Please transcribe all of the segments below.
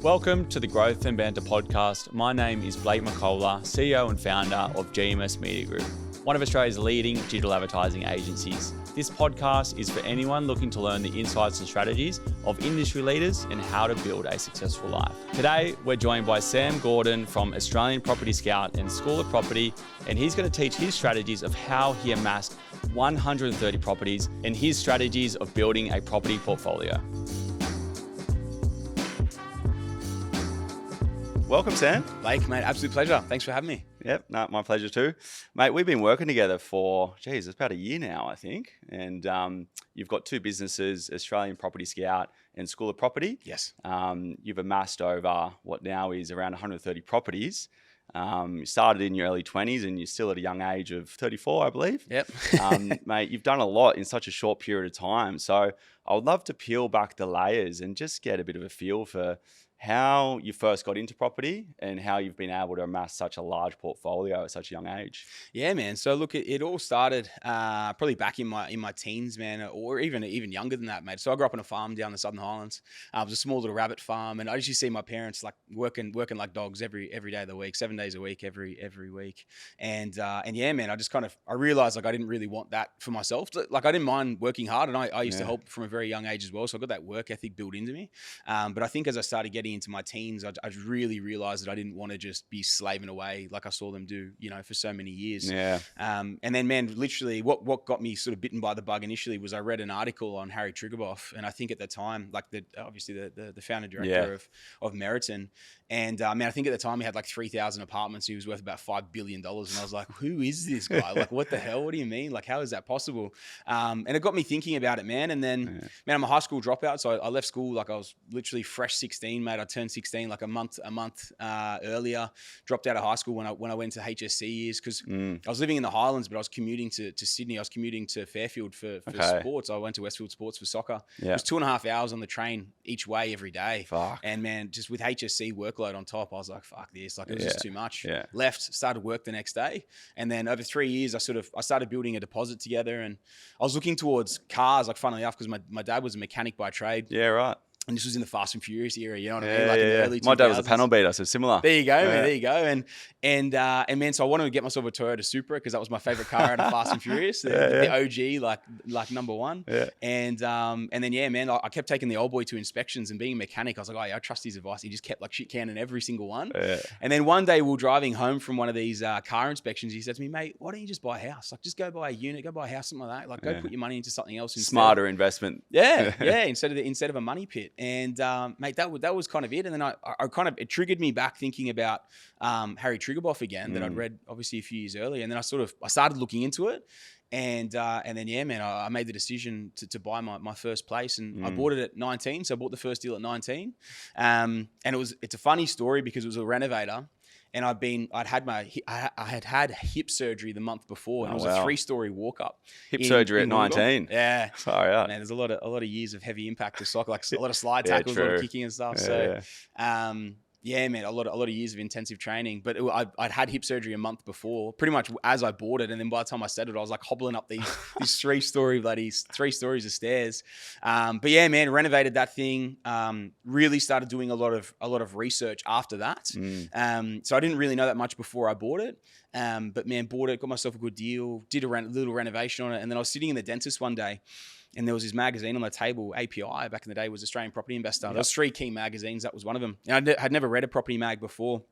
Welcome to the Growth and Banter podcast. My name is Blake McCullough, CEO and founder of GMS Media Group, one of Australia's leading digital advertising agencies. This podcast is for anyone looking to learn the insights and strategies of industry leaders and how to build a successful life. Today, we're joined by Sam Gordon from Australian Property Scout and School of Property, and he's going to teach his strategies of how he amassed 130 properties and his strategies of building a property portfolio. Welcome, Sam. Blake, mate, absolute pleasure. Thanks for having me. Yep, no, my pleasure too. Mate, we've been working together for, it's about a year now, I think. And you've got two businesses, Australian Property Scout and School of Property. Yes. You've amassed over what now is around 130 properties. You started in your early 20s and you're still at a young age of 34, I believe. Yep. Mate, you've done a lot in such a short period of time. So I would love to peel back the layers and just get a bit of a feel for how you first got into property and how you've been able to amass such a large portfolio at such a young age. Yeah, man. So look, it all started probably back in my teens, man, or even younger than that, mate. So I grew up on a farm down the Southern Highlands. It was a small little rabbit farm, and I used to see my parents like working like dogs every day of the week, 7 days a week, every week. And yeah, man, I realized like I didn't really want that for myself. Like I didn't mind working hard, and I used to help from a very young age as well. So I got that work ethic built into me. But I think as I started getting into my teens, I really realized that I didn't want to just be slaving away like I saw them do, for so many years. Yeah. And then, man, literally what got me sort of bitten by the bug initially was I read an article on Harry Triguboff. And I think at the time, like obviously the founder director of Meriton. And man, I think at the time he had like 3,000 apartments. He was worth about $5 billion. And I was like, who is this guy? Like, what the hell? What do you mean? Like, how is that possible? And it got me thinking about it, man. And then, man, I'm a high school dropout. So I left school like I was literally fresh 16, mate. I turned 16 like a month earlier. Dropped out of high school when I went to HSC years because I was living in the Highlands, but I was commuting to Sydney. I was commuting to Fairfield for sports. I went to Westfield Sports for soccer. Yeah. It was 2.5 hours on the train each way every day. Fuck. And man, just with HSC workload on top, I was like, fuck this. Like it was just too much. Yeah. Left, started work the next day. And then over 3 years, I started building a deposit together, and I was looking towards cars, like funnily enough, because my dad was a mechanic by trade. Yeah, right. And this was in the Fast and Furious era, you know what I mean? Like in the early 2000s. My dad was a panel beater, so similar. There you go, man. There you go. And man, so I wanted to get myself a Toyota Supra because that was my favorite car out of Fast and Furious, the OG, like number one. Yeah. And then yeah, man, I kept taking the old boy to inspections, and being a mechanic, I was like, oh yeah, I trust his advice. He just kept like shit canning every single one. Yeah. And then one day we were driving home from one of these car inspections. He said to me, mate, why don't you just buy a house? Like just go buy a unit, go buy a house, something like that. Like go put your money into something else. Smarter investment. Yeah, yeah. Instead of a money pit. And mate, that was kind of it. And then I kind of, it triggered me back thinking about Harry Triguboff again that I'd read obviously a few years earlier. And then I started looking into it. And then, yeah, man, I made the decision to buy my first place, and I bought it at 19. So I bought the first deal at 19. And it's a funny story because it was a renovator. And I had had hip surgery the month before, and it was a 3-story walk up. Hip surgery at 19. Yeah. Sorry, yeah. Man, there's a lot of years of heavy impact to soccer, like a lot of slide tackles, a lot of kicking and stuff. Yeah, man, a lot of years of intensive training. But I'd had hip surgery a month before, pretty much as I bought it. And then by the time I settled, I was like hobbling up these 3 stories of stairs. But yeah, man, renovated that thing. Really started doing a lot of research after that. So I didn't really know that much before I bought it. But man, bought it, got myself a good deal, did a little renovation on it. And then I was sitting in the dentist one day, and there was this magazine on the table. API back in the day was Australian Property Investor. There was 3 key magazines. That was one of them. And I had never read a property mag before.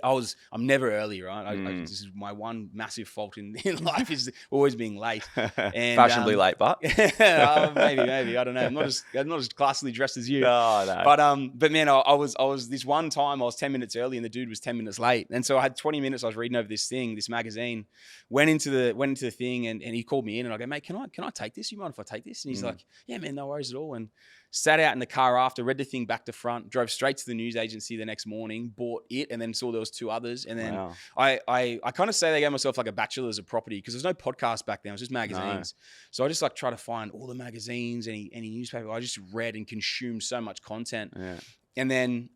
I'm never early, right? This is my one massive fault in life is always being late. And, fashionably late, but maybe I don't know. I'm not as classily dressed as you. No. But man, I was this one time I was 10 minutes early and the dude was 10 minutes late, and so I had 20 minutes. I was reading over this magazine. Went into the thing, and he called me in, and I go, mate, can I take this? You mind if I take this? And he's like, yeah, man, no worries at all. And sat out in the car after, read the thing back to front, drove straight to the news agency the next morning, bought it, and then saw there was 2 others. And then I kind of say they gave myself like a bachelor's of property because there's no podcast back then. It was just magazines. No. So I just like try to find all the magazines, any newspaper. I just read and consumed so much content. Yeah. And then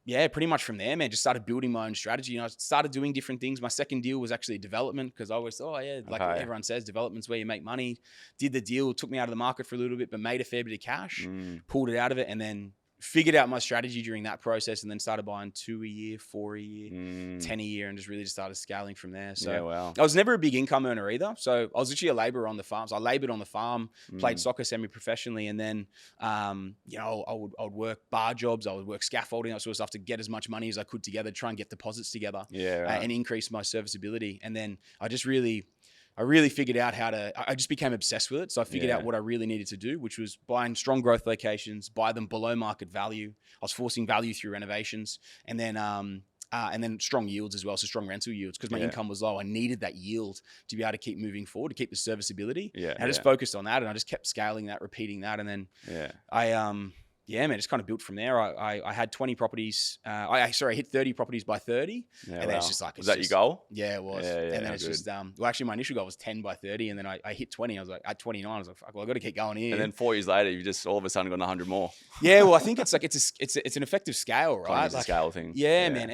yeah, pretty much from there, man, just started building my own strategy. You know, I started doing different things. My second deal was actually development because I always thought, everyone says, development's where you make money. Did the deal, took me out of the market for a little bit, but made a fair bit of cash, pulled it out of it, and then figured out my strategy during that process, and then started buying 2 a year, 4 a year, 10 a year, and just really just started scaling from there. So I was never a big income earner either. So I was literally a laborer on the farm. So I labored on the farm, played soccer semi-professionally, and then, you know, I would work bar jobs, I would work scaffolding, that sort of stuff to get as much money as I could together, try and get deposits together, and increase my serviceability. And then I really figured out I just became obsessed with it. So I figured out what I really needed to do, which was buying strong growth locations, buy them below market value. I was forcing value through renovations, and then strong yields as well. So strong rental yields, because my income was low. I needed that yield to be able to keep moving forward, to keep the serviceability. And I just focused on that, and I just kept scaling that, repeating that. And then man, just kind of built from there. I had 20 properties. I hit 30 properties by 30. And then it's just like... Was that your goal? Yeah, it was. And then it's just... well, actually, my initial goal was 10 by 30. And then I hit 20. I was like, at 29, I was like, fuck, well, I've got to keep going here. And then 4 years later, you just all of a sudden got 100 more. Yeah, well, I think it's like, it's an effective scale, right? It's a scale thing. Yeah, man.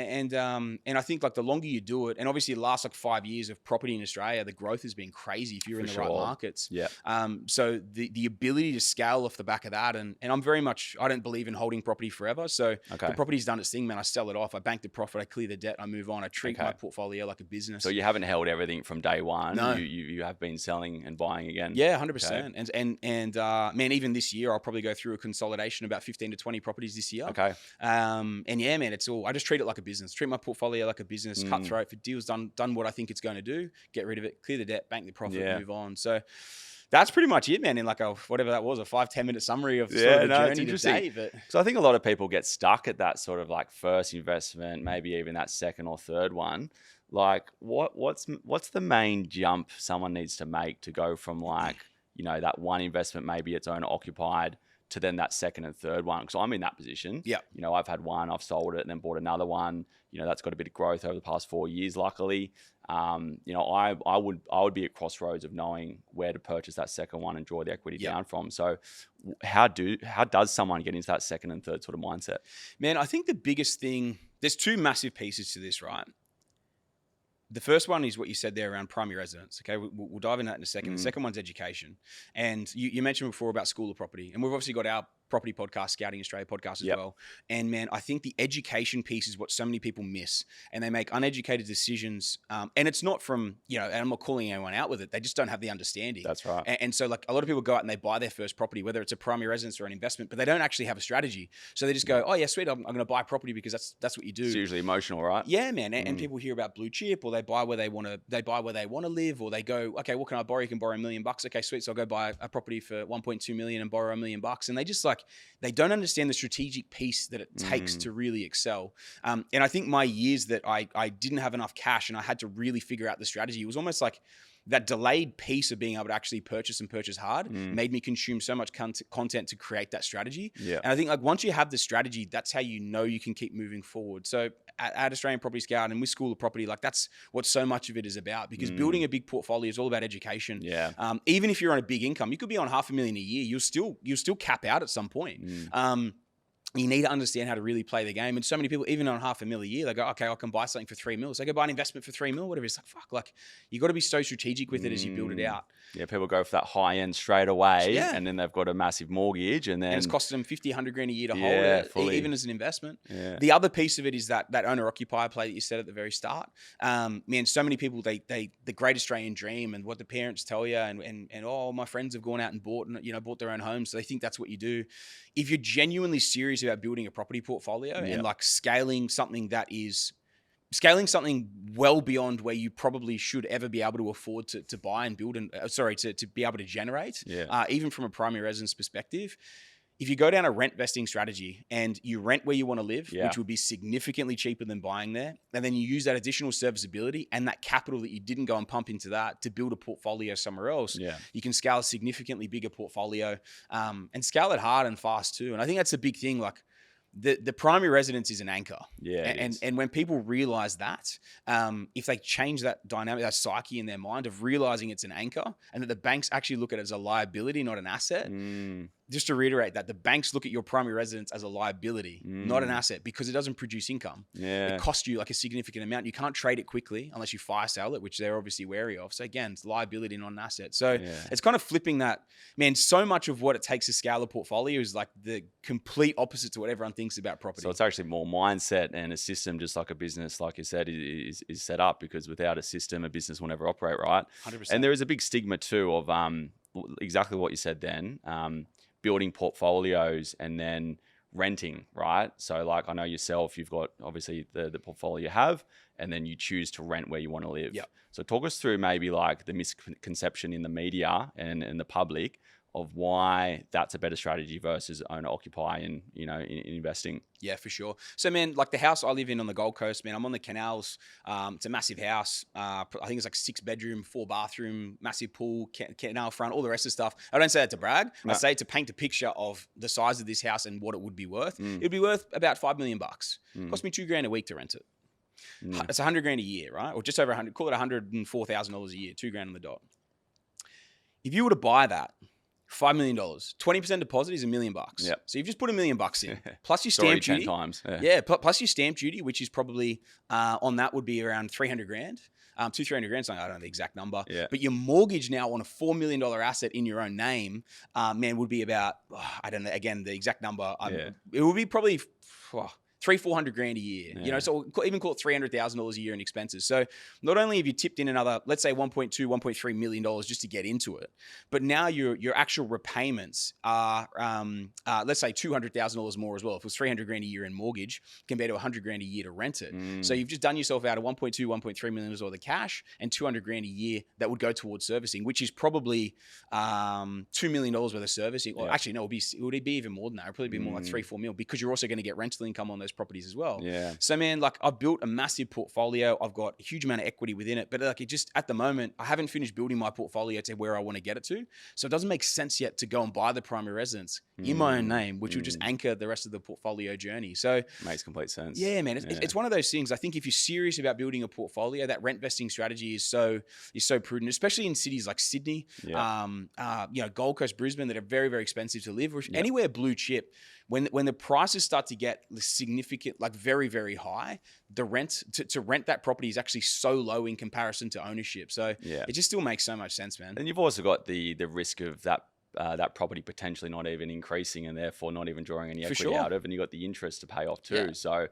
And I think like the longer you do it, and obviously the last like 5 years of property in Australia, the growth has been crazy if you're in the right markets. So the ability to scale off the back of that, and I'm very much, I don't believe in holding property forever. So the property's done its thing, man. I sell it off, I bank the profit, I clear the debt, I move on. I treat my portfolio like a business. So you haven't held everything from day one. No. You have been selling and buying again. Yeah, 100%. And man, even this year, I'll probably go through a consolidation about 15 to 20 properties this year. And yeah, man, it's all, I just treat it like a business. Treat my portfolio like a business, cutthroat. If a deal's done what I think it's going to do, get rid of it, clear the debt, bank the profit, move on. So that's pretty much it, man. In like whatever that was, a 5-10 minute summary of sort of the journey today. But so I think a lot of people get stuck at that sort of like first investment, maybe even that second or third one. Like what's the main jump someone needs to make to go from like, you know, that one investment, maybe it's owner occupied, to then that second and third one? Because I'm in that position. You know, I've had one, I've sold it and then bought another one. You know, that's got a bit of growth over the past 4 years, luckily. You know, I would be at crossroads of knowing where to purchase that second one and draw the equity down from. So how does someone get into that second and third sort of mindset? Man, I think the biggest thing, there's two massive pieces to this, right? The first one is what you said there around primary residence. Okay, we'll dive into that in a second. The second one's education. And you mentioned before about School of Property. And we've obviously got our property podcast, Scouting Australia podcast as well. And man, I think the education piece is what so many people miss. And they make uneducated decisions. And it's not from, you know, and I'm not calling anyone out with it. They just don't have the understanding. That's right. And so like a lot of people go out and they buy their first property, whether it's a primary residence or an investment, but they don't actually have a strategy. So they just go, oh yeah, sweet, I'm going to buy property because that's what you do. It's usually emotional, right? Yeah, man. And people hear about blue chip, or they buy where they want to live, or they go, okay, what can I borrow? You can borrow $1 million. Okay, sweet. So I'll go buy a property for 1.2 million and borrow $1 million. And they just like, they don't understand the strategic piece that it takes to really excel. And I think my years that I didn't have enough cash and I had to really figure out the strategy, it was almost like that delayed piece of being able to actually purchase and purchase hard made me consume so much content to create that strategy. And I think like once you have the strategy, that's how you know you can keep moving forward. So at Australian Property Scout and with School of Property, like that's what so much of it is about, because building a big portfolio is all about education. Even if you're on a big income, you could be on $500,000 a year, you'll still cap out at some point. You need to understand how to really play the game. And so many people, even on $500,000 a year, they go, okay, I can buy something for $3 million. So I go buy an investment for $3 million, whatever. It's like, fuck, like you got to be so strategic with it as you build it out. Yeah, people go for that high end straight away, and then they've got a massissive mortge, and it's costing them $50,000, $100,000 a year to hold it, fully. Even as an investment. The other piece of it is that owner occupier play that you said at the very start. Man, so many people, the great Australian dream and what the parents tell you, and oh, my friends have gone out and bought their own homes, so they think that's what you do. If you're genuinely serious about building a property portfolio and like scaling something well beyond where you probably should ever be able to afford to buy and build and to be able to generate, even from a primary residence perspective, if you go down a rent vesting strategy and you rent where you want to live, which would be significantly cheaper than buying there, and then you use that additional serviceability and that capital that you didn't go and pump into that to build a portfolio somewhere else, you can scale a significantly bigger portfolio and scale it hard and fast too. And I think that's a big thing. Like the primary residence is an anchor. And when people realize that, if they change that dynamic, that psyche in their mind of realizing it's an anchor and that the banks actually look at it as a liability, not an asset, just to reiterate that, the banks look at your primary residence as a liability, not an asset, because it doesn't produce income. It costs you like a significant amount. You can't trade it quickly unless you fire sale it, which they're obviously wary of. So again, it's liability, not an asset. So it's kind of flipping that. Man, so much of what it takes to scale a portfolio is like the complete opposite to what everyone thinks about property. So it's actually more mindset and a system, just like a business, like you said, is set up, because without a system, a business will never operate, right? 100%. And there is a big stigma too of exactly what you said then, building portfolios and then renting, right? So like, I know yourself, you've got obviously the portfolio you have, and then you choose to rent where you want to live. Yep. So talk us through maybe like the misconception in the media and the public of why that's a better strategy versus owner occupy and, you know, in investing. Yeah, for sure. So, man, like the house I live in on the Gold Coast, man, I'm on the canals. It's a massive house. I think it's like 6 bedroom, 4 bathroom, massive pool, canal front, all the rest of the stuff. I don't say that to brag. No. I say it to paint a picture of the size of this house and what it would be worth. It'd be worth about $5 million. Cost me $2,000 a week to rent it. It's $100,000 a year, right? Or just over 100. Call it $104,000 a year, $2,000 on the dot. If you were to buy that, $5 million, 20% deposit is $1 million. Yep. So you've just put $1 million in, plus your stamp duty. 10 times. Plus your stamp duty, which is probably on that would be around $300,000. $200,000-300,000, something, I don't know the exact number. Yeah. But your mortgage now on a $4 million asset in your own name, man, would be about, I don't know, again, the exact number. It would be probably $300,000-400,000 a year. You know, so even call it $300,000 a year in expenses. So not only have you tipped in another, let's say $1.2-1.3 million just to get into it, but now your actual repayments are, let's say $200,000 more as well. If it was $300,000 a year in mortgage compared to $100,000 a year to rent it. So you've just done yourself out of $1.2-1.3 million worth of cash and $200,000 a year that would go towards servicing, which is probably $2 million worth of servicing. Or actually, no, it would be even more than that. It would probably be more like $3-4 million, because you're also going to get rental income on those properties as well. Yeah. So, man, like I've built a massive portfolio. I've got a huge amount of equity within it, but like it just, at the moment, I haven't finished building my portfolio to where I want to get it to. So it doesn't make sense yet to go and buy the primary residence in my own name, which would just anchor the rest of the portfolio journey. So makes complete sense. Yeah, man. It's one of those things. I think if you're serious about building a portfolio, that rent vesting strategy is so prudent, especially in cities like Sydney, you know, Gold Coast, Brisbane, that are very, very expensive to live. Anywhere blue chip, when the prices start to get significant, like very, very high, the rent to rent that property is actually so low in comparison to ownership. So it just still makes so much sense, man. And you've also got the risk of that property potentially not even increasing and therefore not even drawing any equity out of, and you've got the interest to pay off too. So,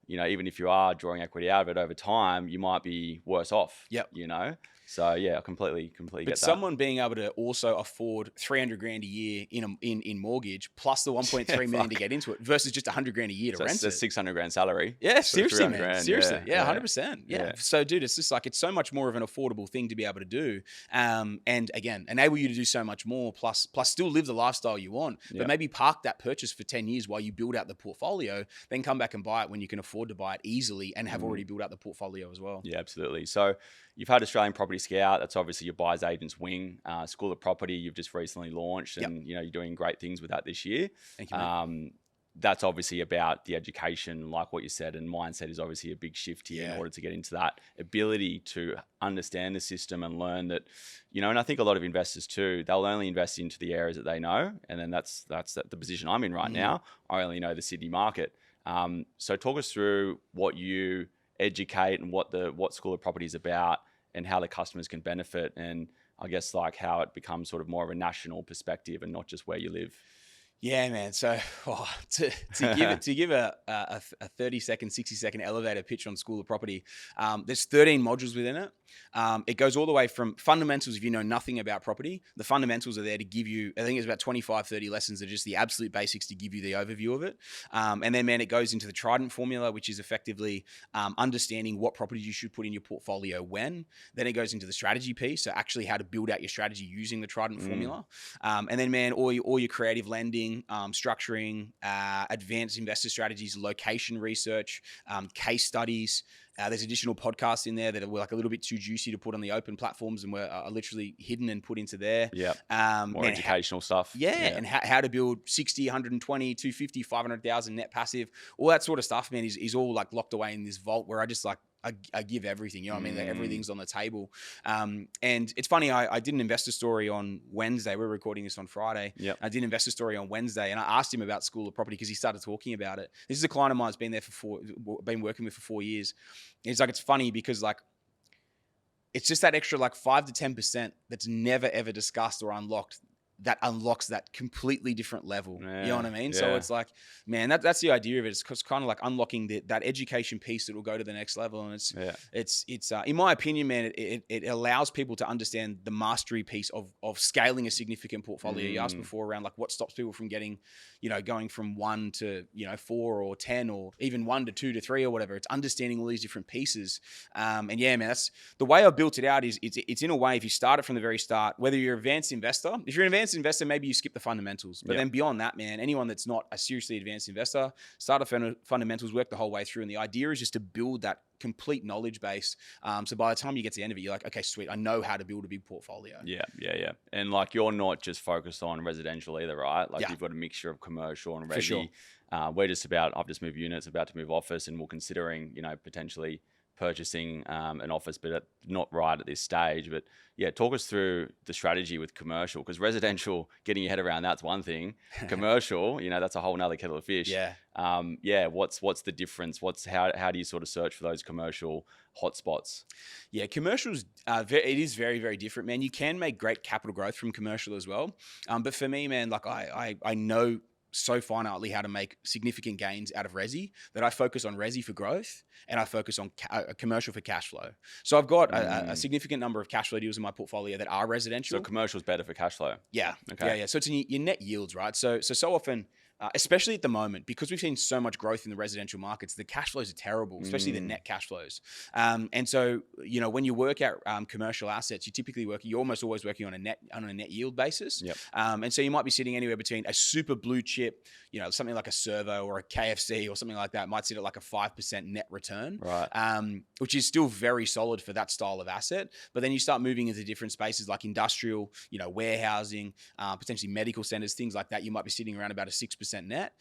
you know, even if you are drawing equity out of it over time, you might be worse off. You know. So yeah, I completely get that. But someone being able to also afford $300,000 a year in mortgage plus the 1.3 million to get into it versus just $100,000 a year to rent it. That's $600,000 salary. Yeah, seriously, man. Seriously, 100%. Yeah. So, dude, it's just like it's so much more of an affordable thing to be able to do, and again, enable you to do so much more. Plus, still live the lifestyle you want, but maybe park that purchase for 10 years while you build out the portfolio. Then come back and buy it when you can afford to buy it easily and have already built out the portfolio as well. Yeah, absolutely. So you've had Australian Property Scout. That's obviously your buyer's agent's wing. School of Property, you've just recently launched, and you know you're doing great things with that this year. Thank you, mate. That's obviously about the education, like what you said, and mindset is obviously a big shift here in order to get into that ability to understand the system and learn that, you know, and I think a lot of investors too, they'll only invest into the areas that they know. And then that's the position I'm in right now. I only know the Sydney market. So talk us through what you educate and what School of Property is about and how the customers can benefit, and I guess like how it becomes sort of more of a national perspective and not just where you live. Yeah, man. So to give a 30-second, 60-second elevator pitch on School of Property, there's 13 modules within it. It goes all the way from fundamentals. If you know nothing about property, the fundamentals are there to give you, I think it's about 25, 30 lessons that are just the absolute basics to give you the overview of it. And then, man, it goes into the Trident formula, which is effectively understanding what properties you should put in your portfolio when. Then it goes into the strategy piece, so actually how to build out your strategy using the Trident formula. And then, man, all your creative lending, structuring, advanced investor strategies, location research, case studies. There's additional podcasts in there that are like a little bit too juicy to put on the open platforms and are literally hidden and put into there. More educational stuff. And how to build 60, 120, 250, 500,000 net passive. All that sort of stuff, man, is all like locked away in this vault where I just like I give everything. You know what I mean? Like everything's on the table. And it's funny. I did an investor story on Wednesday. We're recording this on Friday. Yep. I did an investor story on Wednesday, and I asked him about School of Property because he started talking about it. This is a client of mine who's been working with for 4 years. And he's like, it's funny because like, it's just that extra like 5 to 10% that's never ever discussed or unlocked that unlocks that completely different level. Yeah, you know what I mean? yeah. So it's like, man, that's the idea of it. It's kind of like unlocking that education piece that will go to the next level. And it's in my opinion, man, it allows people to understand the mastery piece of scaling a significant portfolio. You asked before around like what stops people from getting, going from 1 to, 4 or 10 or even 1 to 2 to 3 or whatever. It's understanding all these different pieces. And yeah, man, that's the way I built it out is it's in a way, if you start it from the very start, whether you're an advanced investor, if you're an advanced investor, maybe you skip the fundamentals. But then beyond that, man, anyone that's not a seriously advanced investor, start the fundamentals, work the whole way through. And the idea is just to build that complete knowledge base. So by the time you get to the end of it, you're like, okay, sweet, I know how to build a big portfolio. Yeah. And like, you're not just focused on residential either, right? Like you've got a mixture of commercial and resi. For sure. I've just moved units, about to move office, and we're considering, potentially purchasing an office, but not right at this stage. But yeah, talk us through the strategy with commercial, because residential, getting your head around that's one thing. Commercial, that's a whole nother kettle of fish. What's the difference? How do you sort of search for those commercial hotspots? Yeah, commercials, it is very, very different, man. You can make great capital growth from commercial as well. But for me, man, like I know so finitely how to make significant gains out of resi that I focus on resi for growth and I focus on commercial for cash flow. So I've got a significant number of cash flow deals in my portfolio that are residential. So commercial is better for cash flow. Yeah. Okay. Yeah. So it's in your net yields, right? So often, especially at the moment, because we've seen so much growth in the residential markets, the cash flows are terrible, especially the net cash flows. And so, when you work out commercial assets, you're almost always working on a net yield basis. Yep. And so you might be sitting anywhere between a super blue chip, something like a Servo or a KFC or something like that might sit at like a 5% net return, right? Which is still very solid for that style of asset. But then you start moving into different spaces like industrial, warehousing, potentially medical centers, things like that. You might be sitting around about a 6% net,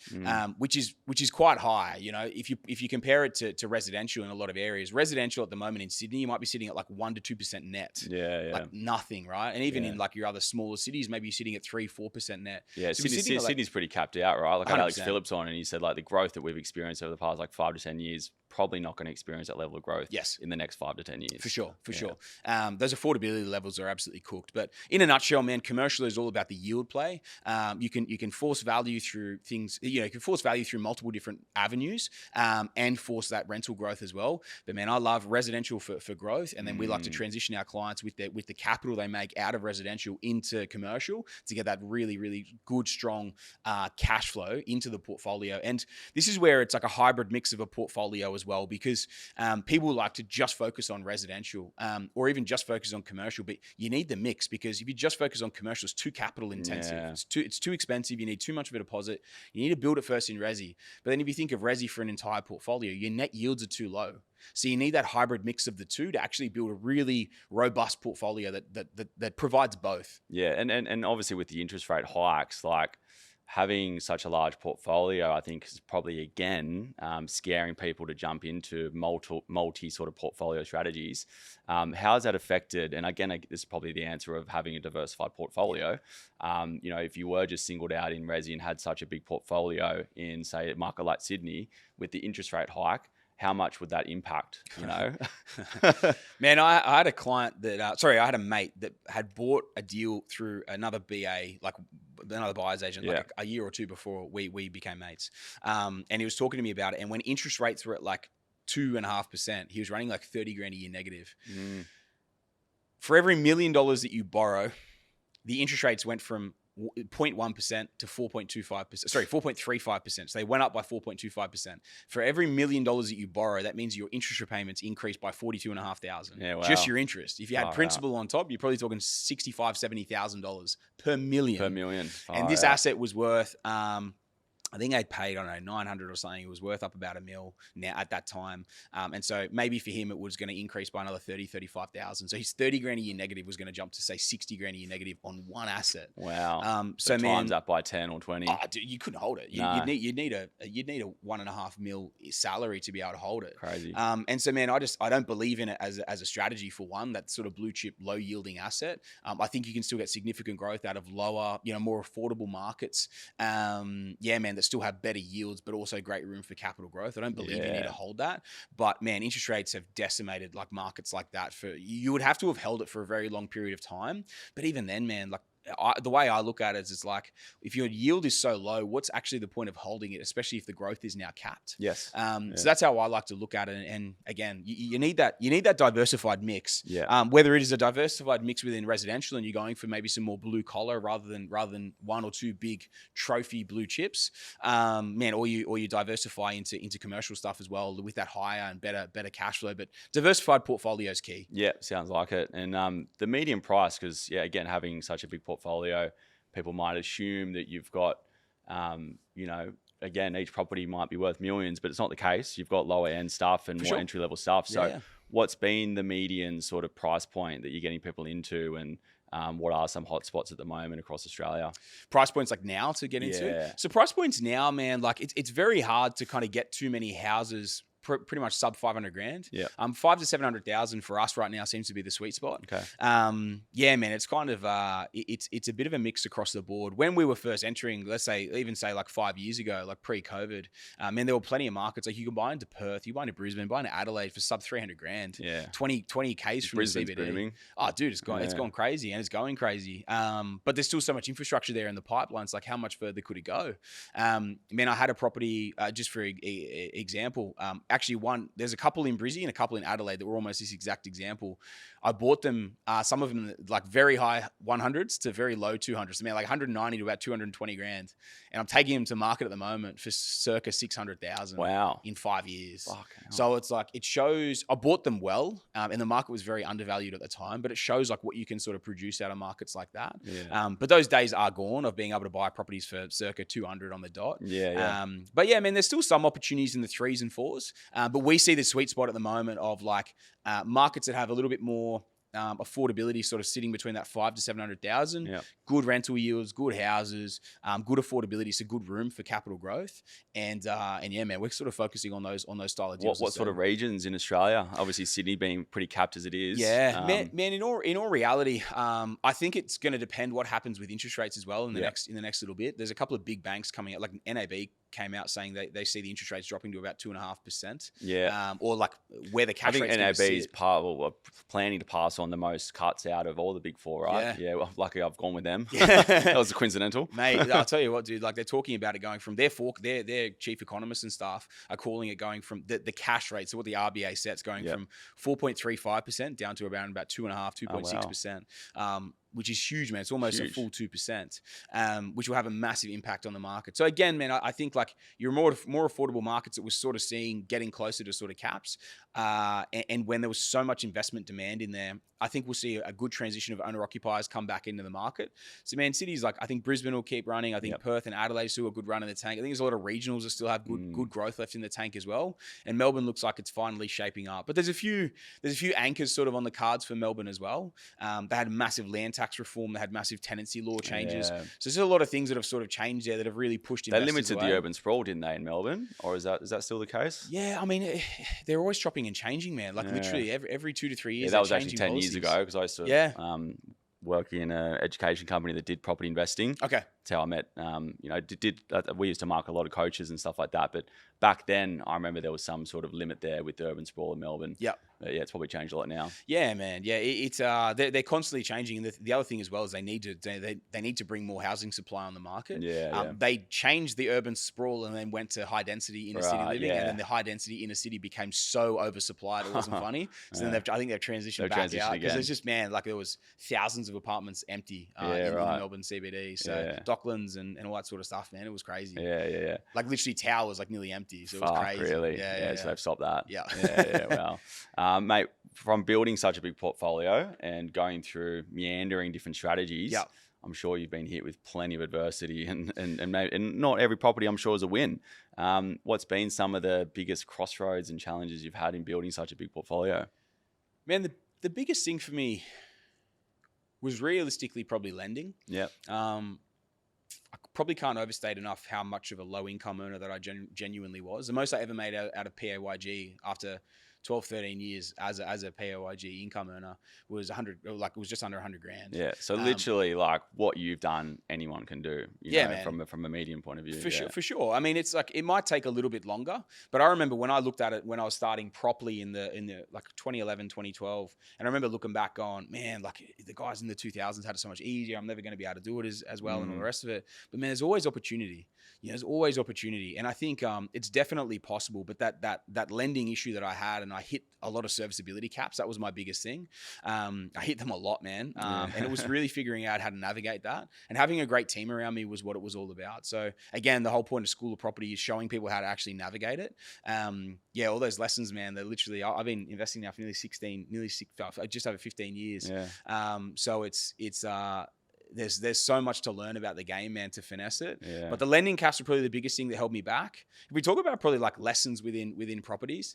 which is quite high. If you compare it to residential in a lot of areas, residential at the moment in Sydney, you might be sitting at like 1 to 2% net. Yeah. Like nothing, right? And even in like your other smaller cities, maybe you're sitting at 3-4% net. Yeah, so Sydney's pretty capped out, right? Like I had Alex Phillips on, and he said like the growth that we've experienced over the past like 5 to 10 years, probably not going to experience that level of growth in the next 5 to 10 years. For sure. Those affordability levels are absolutely cooked. But in a nutshell, man, commercial is all about the yield play. You can force value through things, you can force value through multiple different avenues and force that rental growth as well. But man, I love residential for growth. And then we like to transition our clients with the capital they make out of residential into commercial to get that really, really good, strong cash flow into the portfolio. And this is where it's like a hybrid mix of a portfolio as well, because people like to just focus on residential or even just focus on commercial, but you need the mix, because if you just focus on commercial, it's too capital intensive. Yeah. It's too expensive. You need too much of a deposit. You need to build it first in resi. But then if you think of resi for an entire portfolio, your net yields are too low. So you need that hybrid mix of the two to actually build a really robust portfolio that provides both. Yeah, and obviously with the interest rate hikes, like having such a large portfolio, I think is probably again scaring people to jump into multi sort of portfolio strategies. How has that affected? And again, this is probably the answer of having a diversified portfolio. If you were just singled out in resi and had such a big portfolio in, say, a market like Sydney with the interest rate hike, how much would that impact, Man, I had a client I had a mate that had bought a deal through another BA, like another buyer's agent, like a year or two before we became mates. And he was talking to me about it. And when interest rates were at like 2.5%, he was running like 30 grand a year negative. For every $1 million that you borrow, the interest rates went from 0.1% to 4.35%. So they went up by 4.25%. For every $1 million that you borrow, that means your interest repayments increased by $42,500. Yeah, wow. Just your interest. If you had principal on top, you're probably talking $65,000, $70,000 per million. Per million. And this asset was worth I think they'd paid, I don't know, 900 or something. It was worth up about $1 million now at that time. And so maybe for him, it was going to increase by another 30, 35,000. So his 30 grand a year negative was going to jump to say 60 grand a year negative on one asset. Wow. So times up by 10 or 20. Oh, dude, you couldn't hold it. You'd need a $1.5 million salary to be able to hold it. Crazy. And so, man, I don't believe in it as a strategy for one, that sort of blue chip, low yielding asset. I think you can still get significant growth out of lower, more affordable markets. Man, that still have better yields, but also great room for capital growth. I don't believe you need to hold that. But man, interest rates have decimated like markets like that. You would have to have held it for a very long period of time. But even then, man, like the way I look at it is it's like, if your yield is so low, what's actually the point of holding it, especially if the growth is now capped? Yes. So that's how I like to look at it. And again, you need that diversified mix. Yeah. Whether it is a diversified mix within residential and you're going for maybe some more blue collar rather than one or two big trophy blue chips, or you diversify into commercial stuff as well with that higher and better cash flow. But diversified portfolio is key. Yeah, sounds like it. And the median price, because again, having such a big portfolio, people might assume that you've got, again, each property might be worth millions, but it's not the case. You've got lower end stuff and more entry level stuff. So what's been the median sort of price point that you're getting people into, and what are some hot spots at the moment across Australia? Price points like now to get into? So price points now, man, like it's very hard to kind of get too many houses pretty much sub 500 grand. Yeah. 5 to 700,000 for us right now seems to be the sweet spot. Okay. Man, it's kind of it's a bit of a mix across the board. When we were first entering, let's say like 5 years ago, like pre-COVID, there were plenty of markets. Like you could buy into Perth, you buy into Brisbane, buy into Adelaide for sub 300 grand. Yeah. 20 Ks from Brisbane's the CBD. booming. Oh, dude, it's gone crazy, and it's going crazy. But there's still so much infrastructure there in the pipelines. Like how much further could it go? I had a property just for example. Actually, there's a couple in Brizzy and a couple in Adelaide that were almost this exact example. I bought them, some of them like very high 100s to very low 200s. So, man, like 190 to about 220 grand. And I'm taking them to market at the moment for circa 600,000. Wow. In 5 years. Fuck. So it's like, it shows, I bought them well, and the market was very undervalued at the time, but it shows like what you can sort of produce out of markets like that. Yeah. But those days are gone of being able to buy properties for circa 200 on the dot. Yeah. But yeah, man, there's still some opportunities in the 3s and 4s. But we see the sweet spot at the moment of like markets that have a little bit more affordability, sort of sitting between that 5 to 700,000. Yeah. Good rental yields, good houses, good affordability, so good room for capital growth. And yeah, man, we're sort of focusing on those style of deals. What sort of regions in Australia? Obviously, Sydney being pretty capped as it is. Yeah, man. In all reality, I think it's going to depend what happens with interest rates as well in the next little bit. There's a couple of big banks coming out, like NAB came out saying they see the interest rates dropping to about 2.5%. Yeah. Or like where the cash rate's NAB is planning to pass on the most cuts out of all the big four, right? Yeah. Well, luckily I've gone with them. That was coincidental. Mate, I'll tell you what, dude, like they're talking about it going from their chief economists and staff are calling it going from the cash rate. So what the RBA sets going from 4.35% down to around about 2.6%. Which is huge, man. It's almost a full 2%, which will have a massive impact on the market. So again, man, I think like your more affordable markets that we're sort of seeing getting closer to sort of caps, and when there was so much investment demand in there, I think we'll see a good transition of owner-occupiers come back into the market. So, man, cities like, I think Brisbane will keep running. I think Perth and Adelaide still a good run in the tank. I think there's a lot of regionals that still have good growth left in the tank as well. And Melbourne looks like it's finally shaping up. But there's a few anchors sort of on the cards for Melbourne as well. They had massive land tax reform. They had massive tenancy law changes. So there's a lot of things that have sort of changed there that have really pushed investors away. They limited the urban sprawl, didn't they, in Melbourne? Or is that still the case? Yeah, I mean, they're always chopping and changing, man. Like literally every 2 to 3 years. Yeah, that was actually 10 years ago because I used to work in an education company that did property investing. Okay. That's how I met, we used to market a lot of coaches and stuff like that. But back then, I remember there was some sort of limit there with the urban sprawl in Melbourne. Yeah. It's probably changed a lot now. Yeah, man. Yeah, it's they're constantly changing. And the other thing as well is they need to bring more housing supply on the market. They changed the urban sprawl and then went to high density inner city living, and then the high density inner city became so oversupplied it wasn't funny. So then I think they've transitioned back out because there's just like there was thousands of apartments empty in the Melbourne CBD. So Docklands and all that sort of stuff, man. It was crazy. Yeah. Like literally towers like nearly empty. So it was crazy. Really? Yeah. So they've stopped that. Yeah. Wow. Mate, from building such a big portfolio and going through meandering different strategies, I'm sure you've been hit with plenty of adversity, and not every property I'm sure is a win. What's been some of the biggest crossroads and challenges you've had in building such a big portfolio? Man, the biggest thing for me was realistically probably lending. Yeah. I probably can't overstate enough how much of a low income earner that I genuinely was. The most I ever made out of PAYG after 12, 13 years as a PAYG income earner was it was just under 100 grand. Yeah. So literally like what you've done, anyone can do, you know, man. From a medium point of view. For sure. I mean, it's like, it might take a little bit longer, but I remember when I looked at it, when I was starting properly in the like 2011, 2012, and I remember looking back going, man, like the guys in the 2000s had it so much easier. I'm never going to be able to do it as well and all the rest of it. But man, there's always opportunity. You know, there's always opportunity. And I think it's definitely possible, but that lending issue that I had, and I hit a lot of serviceability caps. That was my biggest thing. I hit them a lot, man. And it was really figuring out how to navigate that, and having a great team around me was what it was all about. So again, the whole point of School of Property is showing people how to actually navigate it. All those lessons, man, they're literally, I've been investing now for just over 15 years. Yeah. So it's there's so much to learn about the game, man, to finesse it. Yeah. But the lending caps are probably the biggest thing that held me back. If we talk about probably like lessons within properties,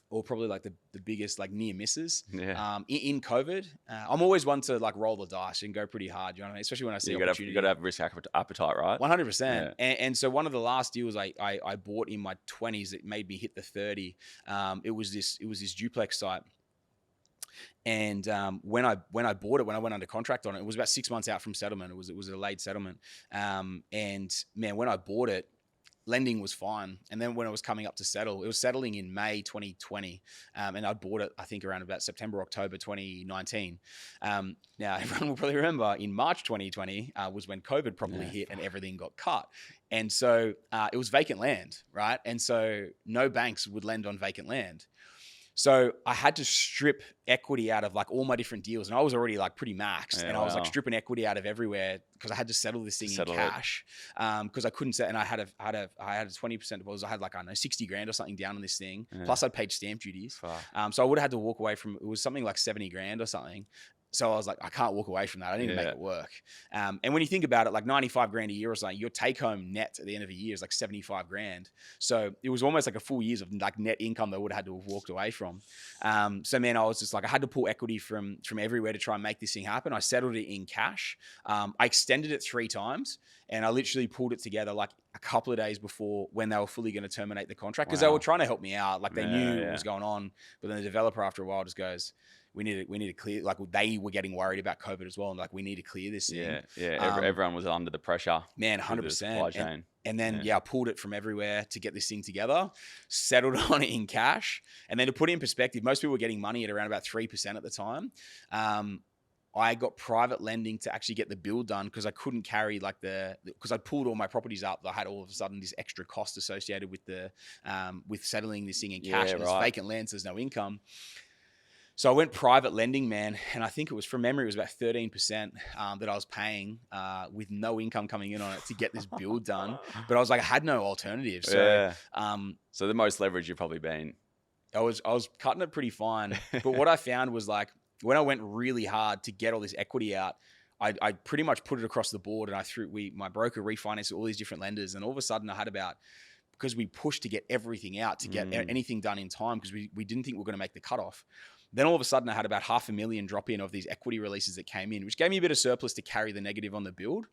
or probably like the biggest like near misses. Yeah. In COVID, I'm always one to like roll the dice and go pretty hard. You know what I mean? Especially when I see opportunity. You got to have risk appetite, right? 100%. Yeah. And so one of the last deals I bought in my 20s that made me hit the 30. It was this duplex site. And when I bought it, when I went under contract on it, it was about 6 months out from settlement. It was a late settlement. And man, when I bought it, lending was fine. And then when it was coming up to settle, it was settling in May 2020. And I bought it, I think, around about September, October 2019. Now, everyone will probably remember in March 2020 was when COVID probably hit and everything got cut. And so it was vacant land, right? And so no banks would lend on vacant land. So I had to strip equity out of like all my different deals, and I was already like pretty maxed, and I was like stripping equity out of everywhere because I had to settle this thing in cash, because I couldn't set, and I had a 20% deposit. I had like, I don't know, 60 grand or something down on this thing. Plus I'd paid stamp duties. So I would have had to walk away from, it was something like 70 grand or something. So I was like, I can't walk away from that. I need to make it work. And when you think about it, like 95 grand a year or something, your take home net at the end of a year is like 75 grand. So it was almost like a full year's of like net income that I would have had to have walked away from. So man, I was just like, I had to pull equity from everywhere to try and make this thing happen. I settled it in cash. I extended it 3 times, and I literally pulled it together like a couple of days before when they were fully going to terminate the contract, because they were trying to help me out. Like they knew what was going on, but then the developer after a while just goes, we need to clear, like they were getting worried about COVID as well. And like, we need to clear this thing. Everyone was under the pressure. Man, 100%. And then, I pulled it from everywhere to get this thing together, settled on it in cash. And then to put it in perspective, most people were getting money at around about 3% at the time. I got private lending to actually get the build done because I couldn't carry like because I pulled all my properties up. I had all of a sudden this extra cost associated with with settling this thing in cash. And it's vacant land, so there's no income. So I went private lending, man, and I think it was, from memory, it was about 13% that I was paying with no income coming in on it to get this build done. But I was like, I had no alternative. So, so the most leverage you've probably been. I was cutting it pretty fine. But what I found was like, when I went really hard to get all this equity out, I pretty much put it across the board, and my broker refinanced all these different lenders, and all of a sudden I had about, because we pushed to get everything out, to get anything done in time, because we didn't think we were going to make the cutoff. Then all of a sudden I had about $500,000 drop in of these equity releases that came in, which gave me a bit of surplus to carry the negative on the build.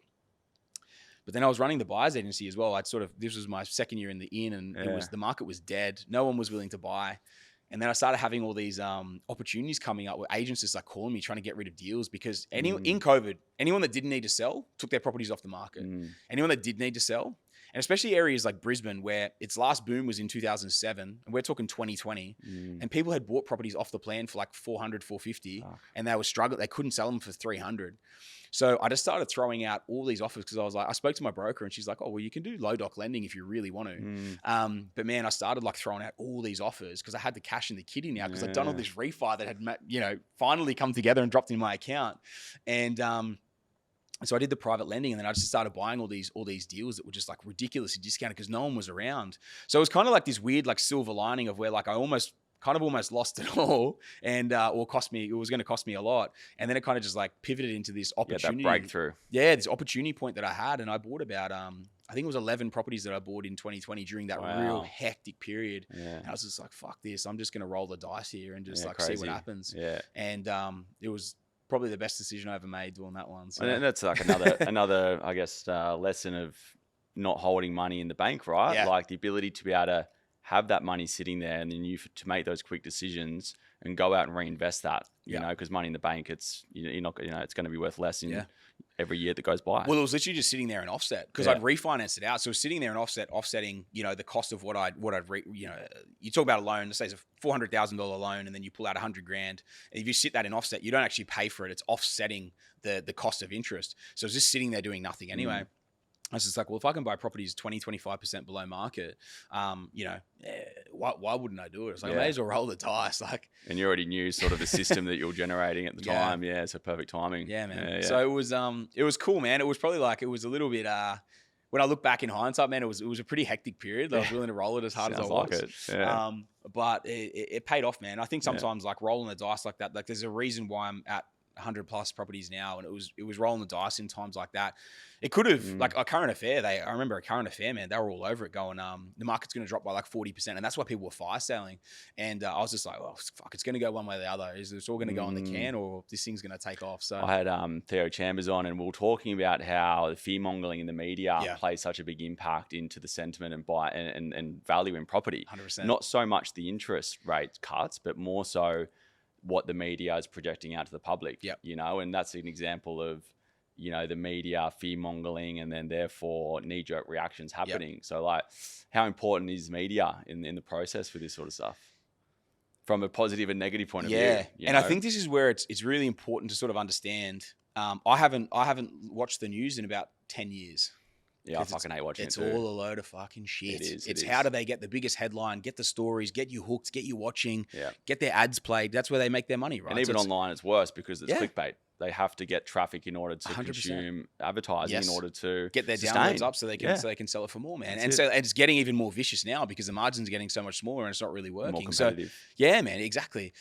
But then I was running the buyer's agency as well. This was my second year in the inn, and the market was dead. No one was willing to buy. And then I started having all these opportunities coming up where agents just like calling me, trying to get rid of deals, because in COVID, anyone that didn't need to sell took their properties off the market. Anyone that did need to sell, and especially areas like Brisbane, where its last boom was in 2007, and we're talking 2020, and people had bought properties off the plan for like 400, 450, and they were struggling. They couldn't sell them for 300. So I just started throwing out all these offers, because I was like, I spoke to my broker, and she's like, oh, well, you can do low doc lending if you really want to. But man, I started like throwing out all these offers because I had the cash in the kitty now, because I'd done all this refi that had, finally come together and dropped in my account. And, so I did the private lending, and then I just started buying all these deals that were just like ridiculously discounted because no one was around. So it was kind of like this weird like silver lining of where like I almost kind of almost lost it all, and it was going to cost me a lot. And then it kind of just like pivoted into this opportunity. That breakthrough. Yeah, this opportunity point that I had, and I bought about I think it was 11 properties that I bought in 2020 during that real hectic period. Yeah. And I was just like, fuck this. I'm just going to roll the dice here and just see what happens. Yeah. And it was probably the best decision I ever made doing that one. So. And that's like another, I guess, lesson of not holding money in the bank, right? Yeah. Like the ability to be able to have that money sitting there and then to make those quick decisions and go out and reinvest that, you know, because money in the bank, it's, you're not, it's going to be worth less in every year that goes by. Well, it was literally just sitting there in offset because I'd refinanced it out. So it was sitting there in offsetting, the cost of what I'd you talk about a loan, let's say it's a $400,000 loan and then you pull out $100,000. And if you sit that in offset, you don't actually pay for it. It's offsetting the cost of interest. So it's just sitting there doing nothing anyway. I was just like, well, if I can buy properties 20, 25% below market, why wouldn't I do it? It's like, I may as well roll the dice. Like, and you already knew sort of the system that you were generating at the time. Yeah. So perfect timing. Yeah, man. So it was cool, man. It was probably like, it was a little bit, when I look back in hindsight, man, it was a pretty hectic period. I was willing to roll it as hard as I was. Like it. Yeah. But it paid off, man. I think sometimes like rolling the dice like that, like there's a reason why I'm at 100 plus properties now, and it was rolling the dice in times like that. It could have like a current affair. I remember a current affair, man. They were all over it, going, the market's going to drop by like 40%, and that's why people were fire selling. And I was just like, oh fuck, it's going to go one way or the other. Is this all going to go on the can, or this thing's going to take off? So I had Theo Chambers on, and we were talking about how the fear mongering in the media plays such a big impact into the sentiment and value in property. 100%. Not so much the interest rate cuts, but more so what the media is projecting out to the public. And that's an example of the media fear mongering and then therefore knee-jerk reactions happening. So like, how important is media in the process for this sort of stuff from a positive and negative point of view? And I think this is where it's really important to sort of understand. I haven't watched the news in about 10 years. Yeah, I fucking hate watching it too. It's all a load of fucking shit. It's how do they get the biggest headline, get the stories, get you hooked, get you watching, get their ads played. That's where they make their money, right? And even online, it's worse because it's clickbait. They have to get traffic in order to 100%. Consume advertising in order to get their downloads up so they can sell it for more, man. And it's getting even more vicious now because the margins are getting so much smaller and it's not really working. More competitive. So yeah, man, exactly.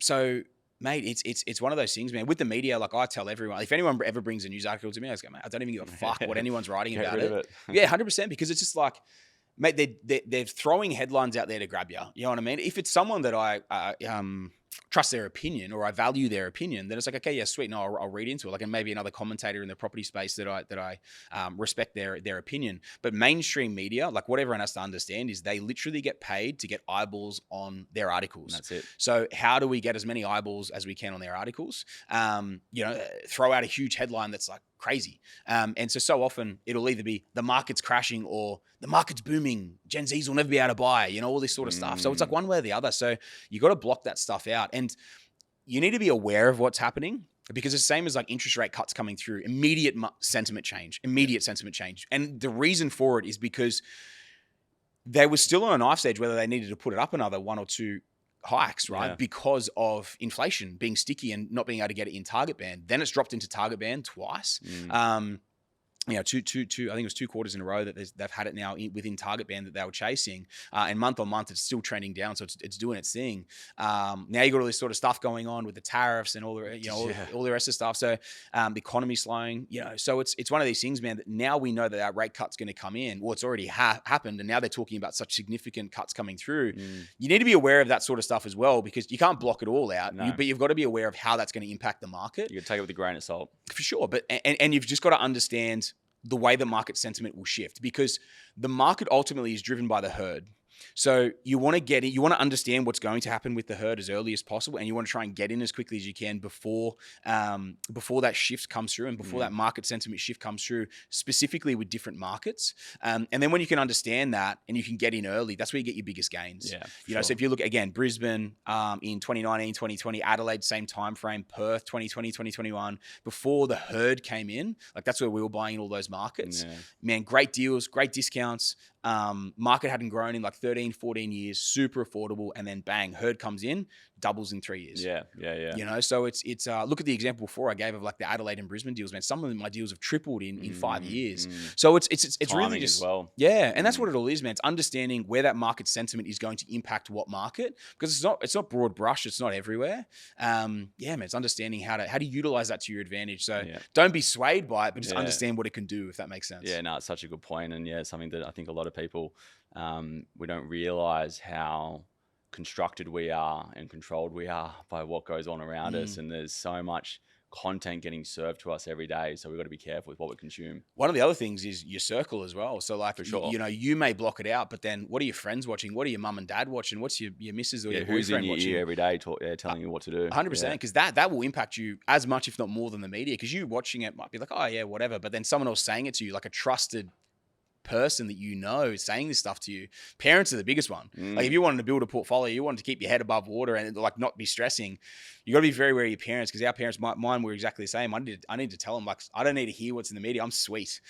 So mate, it's one of those things, man. With the media, like I tell everyone, if anyone ever brings a news article to me, I just go, mate, I don't even give a fuck what anyone's writing about it. Yeah, 100%, because it's just like, mate, they're throwing headlines out there to grab you. You know what I mean? If it's someone that I trust their opinion or I value their opinion, then it's like, okay, yeah, sweet. No, I'll read into it. Like, and maybe another commentator in the property space that I respect their opinion. But mainstream media, like what everyone has to understand is they literally get paid to get eyeballs on their articles. That's it. So how do we get as many eyeballs as we can on their articles? Throw out a huge headline that's like crazy. And so often it'll either be the market's crashing or the market's booming, Gen Zs will never be able to buy, all this sort of stuff. So it's like one way or the other. So you got to block that stuff out. And you need to be aware of what's happening, because it's the same as like interest rate cuts coming through, immediate sentiment change. And the reason for it is because they were still on a knife edge whether they needed to put it up another one or two hikes, right? Yeah. Because of inflation being sticky and not being able to get it in target band. Then it's dropped into target band twice. Two, I think it was 2 quarters in a row that they've had it now within target band that they were chasing. And month on month, it's still trending down. So it's doing its thing. Now you got all this sort of stuff going on with the tariffs and all the, all the rest of stuff. So the economy's slowing, so it's one of these things, man, that now we know that our rate cut's going to come in. Well, it's already happened. And now they're talking about such significant cuts coming through. You need to be aware of that sort of stuff as well, because you can't block it all out, but you've got to be aware of how that's going to impact the market. You got to take it with a grain of salt. For sure. But, and you've just got to understand the way the market sentiment will shift, because the market ultimately is driven by the herd. So you want to understand what's going to happen with the herd as early as possible, and you want to try and get in as quickly as you can before that shift comes through and before that market sentiment shift comes through, specifically with different markets. And then when you can understand that and you can get in early, that's where you get your biggest gains. Yeah, so if you look again, Brisbane in 2019, 2020, Adelaide, same time frame, Perth 2020, 2021, before the herd came in, like that's where we were buying in all those markets. Man, great deals, great discounts. Market hadn't grown in like 13, 14 years, super affordable. And then bang, herd comes in, doubles in 3 years. Yeah. You know, so it's look at the example before I gave of like the Adelaide and Brisbane deals, man. Some of my deals have tripled in 5 years. So it's really just, as well. Yeah. And that's what it all is, man. It's understanding where that market sentiment is going to impact what market, because it's not broad brush. It's not everywhere. Yeah, man, it's understanding how to utilize that to your advantage. So don't be swayed by it, but just understand what it can do, if that makes sense. Yeah, no, it's such a good point. And yeah, something that I think a lot of people, we don't realize how constructed we are and controlled we are by what goes on around us. And there's so much content getting served to us every day. So we've got to be careful with what we consume. One of the other things is your circle as well. So like, For sure. you know, you may block it out, but then what are your friends watching? What are your mum and dad watching? What's your missus or your who's boyfriend in your watching? ear every day telling you what to do? 100%, because that will impact you as much, if not more, than the media. Because you watching it might be like, oh yeah, whatever. But then someone else saying it to you, like a trusted person that you know saying this stuff to you. Parents are the biggest one. Like if you wanted to build a portfolio, you wanted to keep your head above water and like not be stressing, you got to be very wary of your parents, because our parents, mine were exactly the same. I need to tell them, like, I don't need to hear what's in the media. I'm sweet.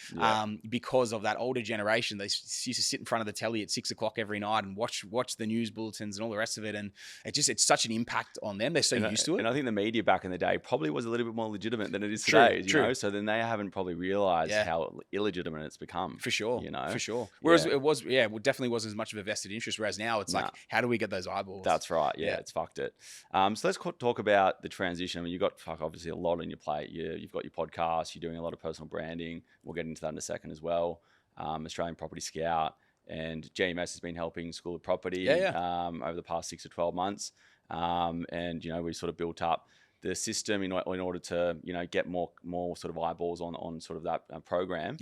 Because of that older generation. They used to sit in front of the telly at 6 o'clock every night and watch the news bulletins and all the rest of it. And it's such an impact on them. They're so used to it. And I think the media back in the day probably was a little bit more legitimate than it is today. You know? So then they haven't probably realized how illegitimate it's become. For sure. You know? For sure. Whereas it definitely wasn't as much of a vested interest. Whereas now it's like, how do we get those eyeballs? That's right. Yeah, it's fucked it. So let's talk about the transition. I mean, you've got obviously a lot on your plate. You've got your podcast. You're doing a lot of personal branding. We'll get into that in a second as well. Australian Property Scout, and GMS has been helping School of Property over the past 6 to 12 months. And, you know, we sort of built up the system in order to, you know, get more sort of eyeballs on sort of that program.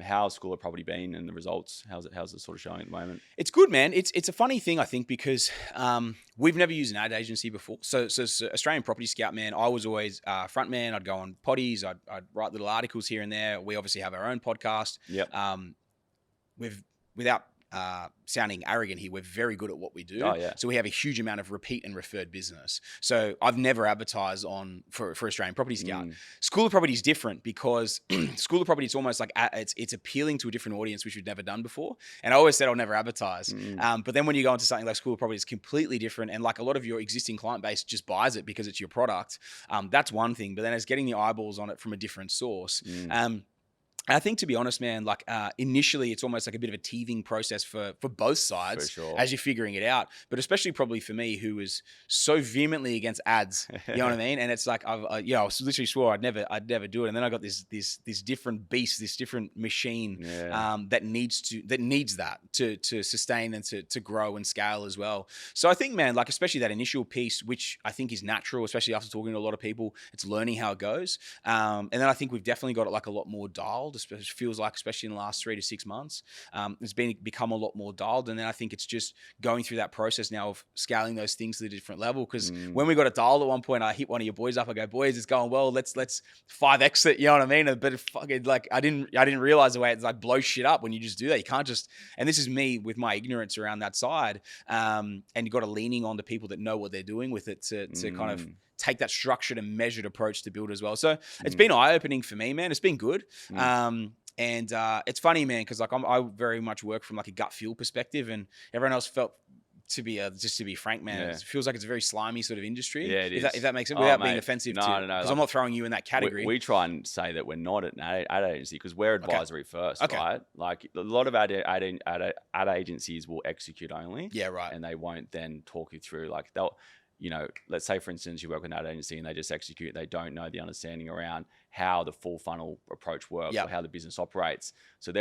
How's School of Property been and the results? How's it sort of showing at the moment? It's good, man. It's a funny thing, I think, because we've never used an ad agency before. So Australian Property Scout, man, I was always front man. I'd go on potties. I'd write little articles here and there. We obviously have our own podcast. Without sounding arrogant here, we're very good at what we do. So we have a huge amount of repeat and referred business. So I've never advertised for Australian Property Scout. School of Property is different, because School of Property, it's almost like it's appealing to a different audience, which we've never done before. And I always said I'll never advertise. But then when you go into something like School of Property, it's completely different. And like a lot of your existing client base just buys it because it's your product. That's one thing. But then it's getting the eyeballs on it from a different source. I think, to be honest, man, like initially it's almost like a bit of a teething process for both sides as you're figuring it out. But especially probably for me, who was so vehemently against ads, you know what I mean? And it's like I was literally swore I'd never do it. And then I got this different beast, this different machine that needs that to sustain and to grow and scale as well. So I think, man, like especially that initial piece, which I think is natural, especially after talking to a lot of people, it's learning how it goes. And then I think we've definitely got it like a lot more dialed. It feels like, especially in the last 3 to 6 months, it's become a lot more dialed. And then I think it's just going through that process now of scaling those things to a different level. Because when we got it dialed at one point, I hit one of your boys up. I go, boys, it's going well. Let's 5x it. You know what I mean? But it fucking, like, I didn't realize the way it's like blows shit up when you just do that. You can't just, and this is me with my ignorance around that side. And you got to leaning on the people that know what they're doing with it to kind of take that structured and measured approach to build as well. So it's been eye-opening for me, man. It's been good. And it's funny, man, because like I very much work from like a gut feel perspective, and everyone else felt, to be frank, man, it feels like it's a very slimy sort of industry. Yeah, it is. If that makes sense, without being offensive. No, because like, I'm not throwing you in that category. We try and say that we're not an ad agency because we're advisory first, right? Like a lot of ad agencies will execute only. Yeah, right. And they won't then talk you through, like they'll, you know, let's say for instance you work with an ad agency and they just execute. They don't know the understanding around how the full funnel approach works or how the business operates. So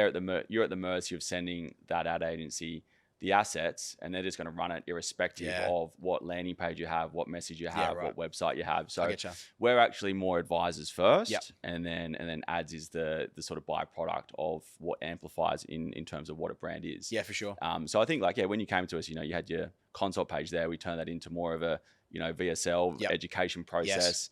you're at the mercy of sending that ad agency the assets, and they're just going to run it irrespective of what landing page you have, what message you have, what website you have. So we're actually more advisors first, and then ads is the sort of byproduct of what amplifies in terms of what a brand is. Yeah, for sure. So I think like, when you came to us, you know, you had your consult page there. We turned that into more of a, you know, VSL education process.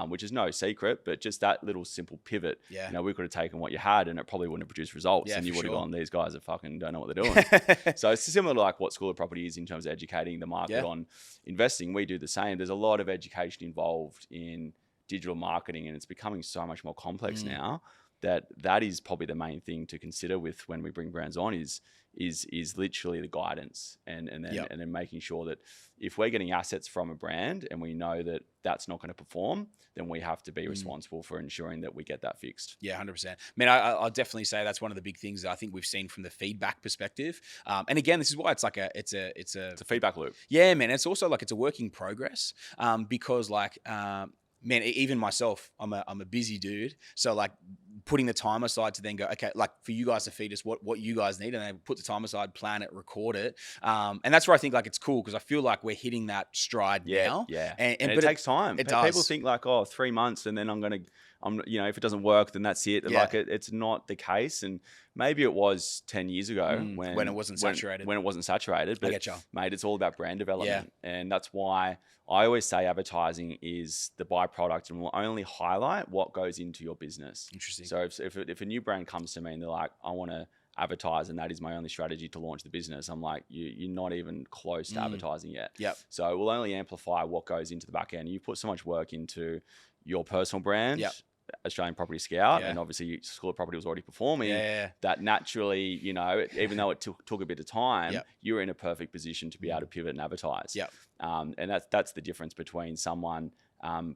Which is no secret, but just that little simple pivot, you know, we could have taken what you had and it probably wouldn't have produced results, and you would have gone, these guys are fucking don't know what they're doing. So it's similar to like what School of Property is in terms of educating the market on investing. We do the same. There's a lot of education involved in digital marketing, and it's becoming so much more complex now that is probably the main thing to consider with when we bring brands on is is literally the guidance and then making sure that if we're getting assets from a brand and we know that that's not going to perform, then we have to be responsible for ensuring that we get that fixed. Yeah, 100%. Man, I'll definitely say that's one of the big things that I think we've seen from the feedback perspective. And again, this is why it's like it's a feedback loop. Yeah, man. It's also like it's a work in progress because like. Man, even myself, I'm a busy dude. So like putting the time aside to then go, okay, like for you guys to feed us what you guys need, and then put the time aside, plan it, record it. And that's where I think like it's cool because I feel like we're hitting that stride now. Yeah. And it takes time. It does. People think like, 3 months and then if it doesn't work, then that's it. Yeah. Like it's not the case. And maybe it was 10 years ago when it wasn't saturated. When it wasn't saturated. But I get you. Mate, it's all about brand development. Yeah. And that's why I always say advertising is the byproduct and will only highlight what goes into your business. Interesting. So if a new brand comes to me and they're like, I want to advertise and that is my only strategy to launch the business, I'm like, you're not even close to advertising yet. Yep. So it will only amplify what goes into the back end. You put so much work into your personal brand, Australian Property Scout, and obviously School of Property was already performing, that naturally, even though it took a bit of time, you were in a perfect position to be able to pivot and advertise. And that's the difference between someone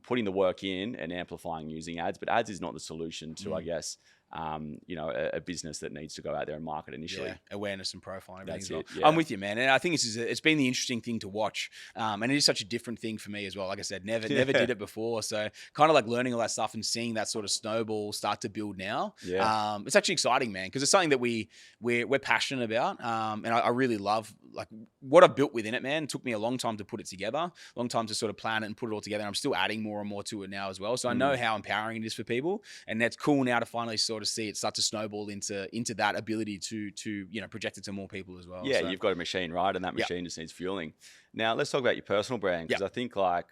putting the work in and amplifying using ads. But ads is not the solution to, I guess, a business that needs to go out there and market initially. Yeah. Awareness and profile and everything. That's it. Yeah. I'm with you, man. And I think it's been the interesting thing to watch. And it is such a different thing for me as well. Like I said, never did it before. So kind of like learning all that stuff and seeing that sort of snowball start to build now. Yeah. It's actually exciting, man, because it's something that we're passionate about. And I really love like what I've built within it, man. It took me a long time to put it together, a long time to sort of plan it and put it all together. And I'm still adding more and more to it now as well. So I know how empowering it is for people. And that's cool now to finally sort of see it start to snowball into that ability to project it to more people as well. Yeah, so you've got a machine, right? And that machine just needs fueling. Now let's talk about your personal brand, because I think like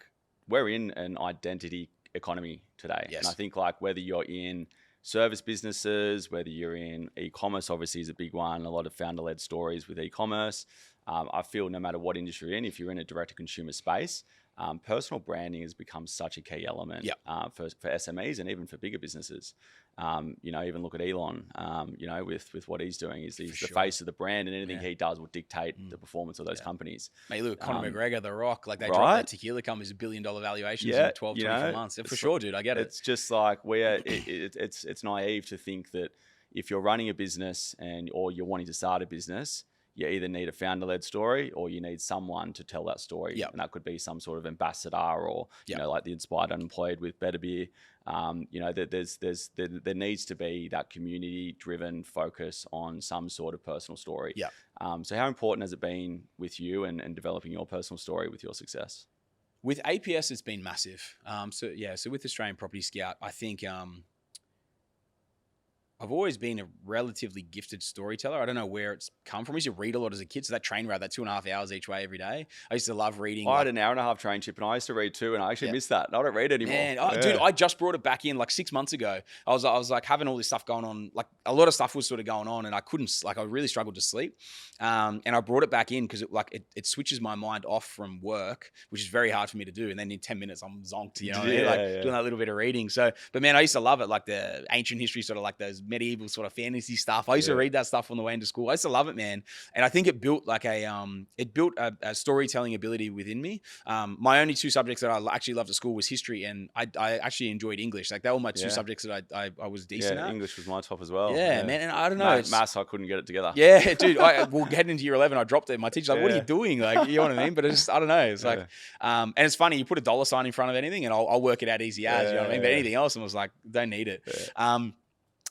we're in an identity economy today. Yes. And I think like whether you're in service businesses, whether you're in e-commerce, obviously is a big one, a lot of founder-led stories with e-commerce. I feel no matter what industry you're in, if you're in a direct-to-consumer space, personal branding has become such a key element for SMEs and even for bigger businesses. Even look at Elon, with what he's doing. He's the face of the brand, and anything he does will dictate the performance of those companies. Mate, look, Conor McGregor, The Rock, like they dropped that tequila company's $1 billion valuations in 12, 24 months. For sure, dude, I get it. It's just like it's naive to think that if you're running a business or you're wanting to start a business, you either need a founder-led story or you need someone to tell that story. And that could be some sort of ambassador or, like the Inspired Unemployed with Better Beer. There needs to be that community-driven focus on some sort of personal story. So how important has it been with you and developing your personal story with your success? With APS, it's been massive. So with Australian Property Scout, I think... I've always been a relatively gifted storyteller. I don't know where it's come from. I used to read a lot as a kid. So that train ride, that 2.5 hours each way every day. I used to love reading. I had an 1.5-hour train trip and I used to read too. And I actually missed that. I don't read anymore. Man, dude, I just brought it back in like 6 months ago. I was like having all this stuff going on. Like a lot of stuff was sort of going on and I really struggled to sleep. And I brought it back in because it switches my mind off from work, which is very hard for me to do. And then in 10 minutes, I'm zonked, doing that little bit of reading. So, but man, I used to love it. Like the ancient history, sort of like those medieval sort of fantasy stuff. I used to read that stuff on the way into school. I used to love it, man. And I think it built like a storytelling ability within me. My only two subjects that I actually loved at school was history and I actually enjoyed English. Like they were my two subjects that I was decent at. English was my top as well. Yeah, man. And I don't know. Maths, I couldn't get it together. Yeah, dude. Heading into year 11, I dropped it. My teacher's like, what are you doing? Like, you know what I mean? But it's just, I don't know. It's like, and it's funny, you put a dollar sign in front of anything and I'll work it out easy as, you know what I mean? But anything else, I was like, don't need it.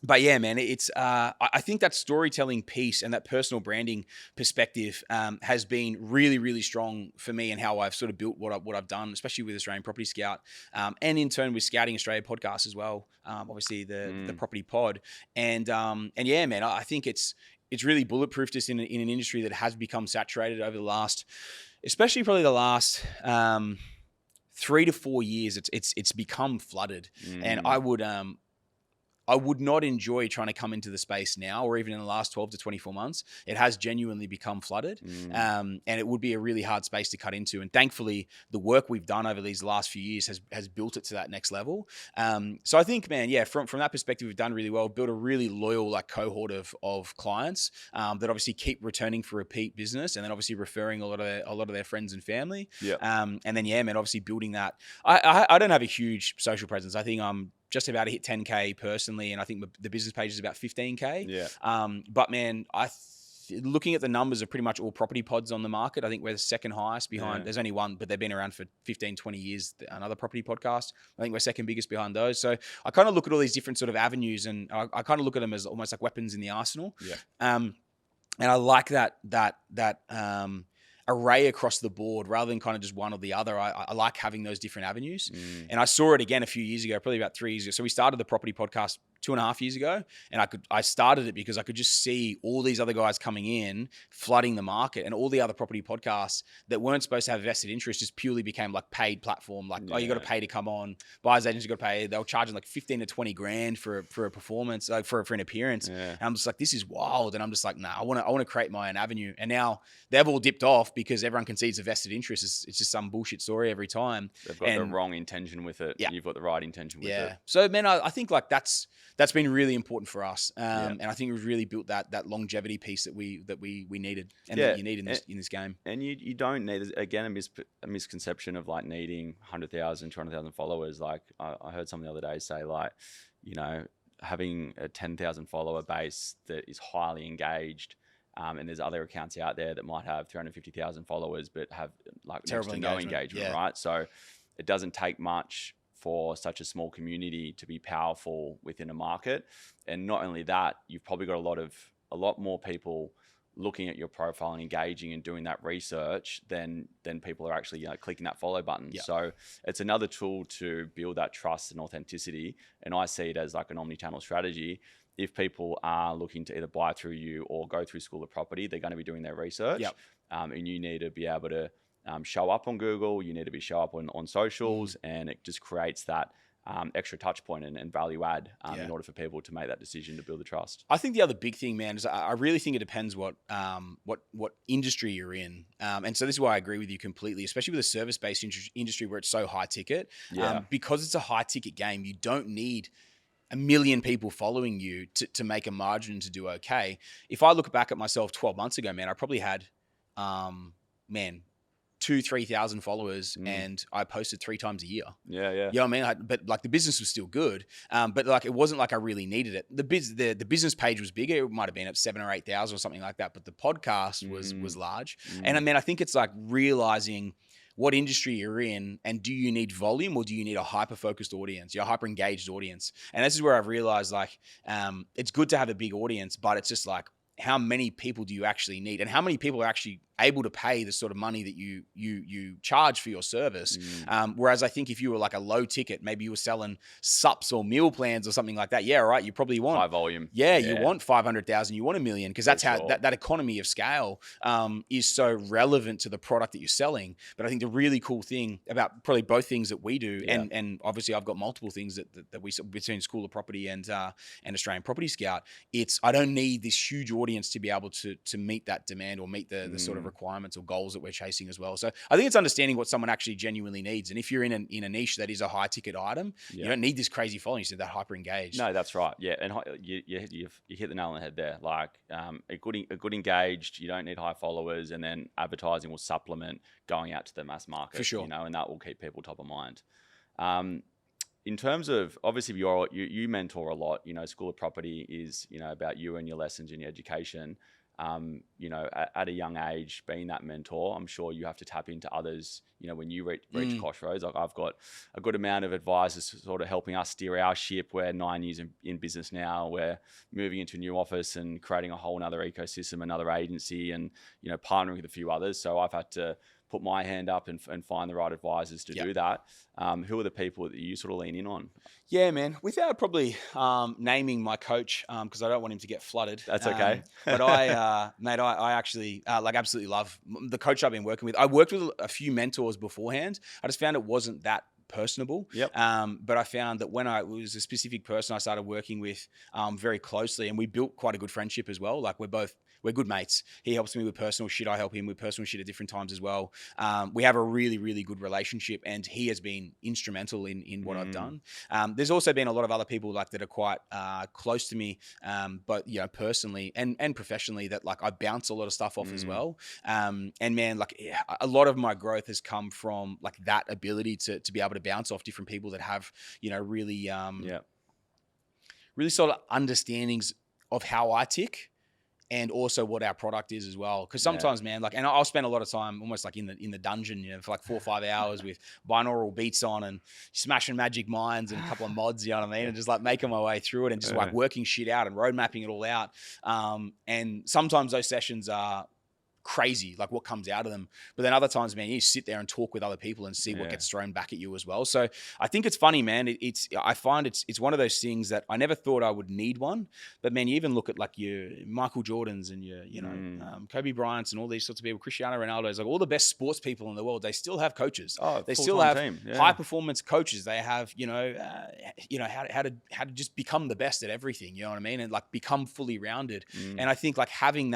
But yeah, man, it's I think that storytelling piece and that personal branding perspective has been really, really strong for me and how I've sort of built what I've done, especially with Australian Property Scout, and in turn with Scouting Australia podcast as well. Obviously the Property Pod, and yeah, man, I think it's really bulletproofed us in an industry that has become saturated over the last, especially probably the last 3 to 4 years. It's become flooded, and I would I would not enjoy trying to come into the space now, or even in the last 12 to 24 months. It has genuinely become flooded. And it would be a really hard space to cut into. And thankfully, the work we've done over these last few years has built it to that next level. So I think, man, yeah, from that perspective, we've done really well, built a really loyal like cohort of clients that obviously keep returning for repeat business, and then obviously referring a lot of their friends and family. Yeah. And then, yeah, man, obviously building that. I don't have a huge social presence. I think I'm just about to hit 10K personally, and I think the business page is about 15K. Yeah. But man, looking at the numbers of pretty much all property pods on the market, I think we're the second highest behind. Yeah. There's only one, but they've been around for 15, 20 years. Another property podcast. I think we're second biggest behind those. So I kind of look at all these different sort of avenues, and I kind of look at them as almost like weapons in the arsenal. Yeah. And I like that array across the board rather than kind of just one or the other. I like having those different avenues. And I saw it again a few years ago, probably about 3 years ago. So we started the property podcast 2.5 years ago, and I started it because I could just see all these other guys coming in, flooding the market, and all the other property podcasts that weren't supposed to have vested interest just purely became like paid platform. Like, oh, you got to pay to come on. Buyers agents, you got to pay. They were charging like 15 to 20 grand for a performance, like for an appearance. Yeah. And I'm just like, this is wild. And I'm just like, nah, I want to create my own avenue. And now they've all dipped off because everyone can see it's a vested interest. It's just some bullshit story every time. They've got the wrong intention with it. Yeah. You've got the right intention with it. So, man, I think like that's been really important for us, and I think we've really built that longevity piece that we needed, and that you need in this game. And you don't need, again, a misconception of like needing 100,000, 200,000 followers. Like I heard someone the other day say, like, you know, having a 10,000 follower base that is highly engaged. And there's other accounts out there that might have 350,000 followers but have like terrible no engagement, right? So it doesn't take much for such a small community to be powerful within a market. And not only that, you've probably got a lot more people looking at your profile and engaging and doing that research than people are actually clicking that follow button. Yeah. So it's another tool to build that trust and authenticity. And I see it as like an omni-channel strategy. If people are looking to either buy through you or go through School of Property, they're going to be doing their research. Yep. And you need to be able to show up on Google, you need to show up on socials, and it just creates that extra touch point and value add in order for people to make that decision to build the trust. I think the other big thing, man, is I really think it depends what industry you're in. And so this is why I agree with you completely, especially with a service-based industry where it's so high ticket. Because it's a high ticket game, you don't need 1 million people following you to make a margin to do okay. If I look back at myself 12 months ago, man, I probably had, 2,000-3,000 followers, and I posted 3 times a year. Yeah. You know what I mean? But like the business was still good. But like it wasn't like I really needed it. The business page was bigger. It might have been at 7,000 or 8,000 or something like that. But the podcast was large. And I mean, I think it's like realizing what industry you're in, and do you need volume or do you need a hyper-focused audience, a hyper-engaged audience? And this is where I've realized like it's good to have a big audience, but it's just like, how many people do you actually need, and how many people are actually able to pay the sort of money that you charge for your service? Whereas I think if you were like a low ticket, maybe you were selling SUPs or meal plans or something like that. Yeah, right. You probably want high volume. Yeah, you want 500,000, you want 1 million, because that's how that economy of scale is so relevant to the product that you're selling. But I think the really cool thing about probably both things that we do, and obviously I've got multiple things that we between School of Property and Australian Property Scout. I don't need this huge audience to be able to meet that demand or meet the sort of requirements or goals that we're chasing as well. So I think it's understanding what someone actually genuinely needs. And if you're in a niche that is a high ticket item, you don't need this crazy following. You said that hyper engaged. No, that's right. Yeah, and you hit the nail on the head there. Like a good engaged, you don't need high followers, and then advertising will supplement going out to the mass market for sure. And that will keep people top of mind. In terms of, obviously you mentor a lot. School of Property is about you and your lessons and your education. At a young age, being that mentor, I'm sure you have to tap into others, when you reach crossroads. Like I've got a good amount of advisors sort of helping us steer our ship. We're 9 years in business now. We're moving into a new office and creating a whole another ecosystem, another agency, and, partnering with a few others. So I've had to put my hand up and find the right advisors to do that. Who are the people that you sort of lean in on? Yeah, man. Without probably naming my coach, because I don't want him to get flooded. That's okay. But I actually absolutely love the coach I've been working with. I worked with a few mentors beforehand. I just found it wasn't that personable. Yep. But I found that when it was a specific person I started working with very closely, and we built quite a good friendship as well. Like we're good mates. He helps me with personal shit. I help him with personal shit at different times as well. We have a really, really good relationship, and he has been instrumental in what I've done. There's also been a lot of other people like that are quite close to me, but personally and professionally, that like I bounce a lot of stuff off as well. And man, like a lot of my growth has come from like that ability to be able to bounce off different people that have really really sort of understandings of how I tick. And also what our product is as well. Because sometimes, man, like, and I'll spend a lot of time almost like in the dungeon, for like 4 or 5 hours with binaural beats on and smashing magic minds and a couple of mods, you know what I mean? And just like making my way through it and just like working shit out and road mapping it all out. And sometimes those sessions are crazy, like what comes out of them. But then other times, man, you sit there and talk with other people and see what gets thrown back at you as well. So I think it's funny, man. I find it's one of those things that I never thought I would need one. But man, you even look at like your Michael Jordans and your, Kobe Bryant's and all these sorts of people, Cristiano Ronaldo's, like all the best sports people in the world, they still have coaches. They still have high performance coaches. They have, how to just become the best at everything. You know what I mean? And like become fully rounded. And I think like having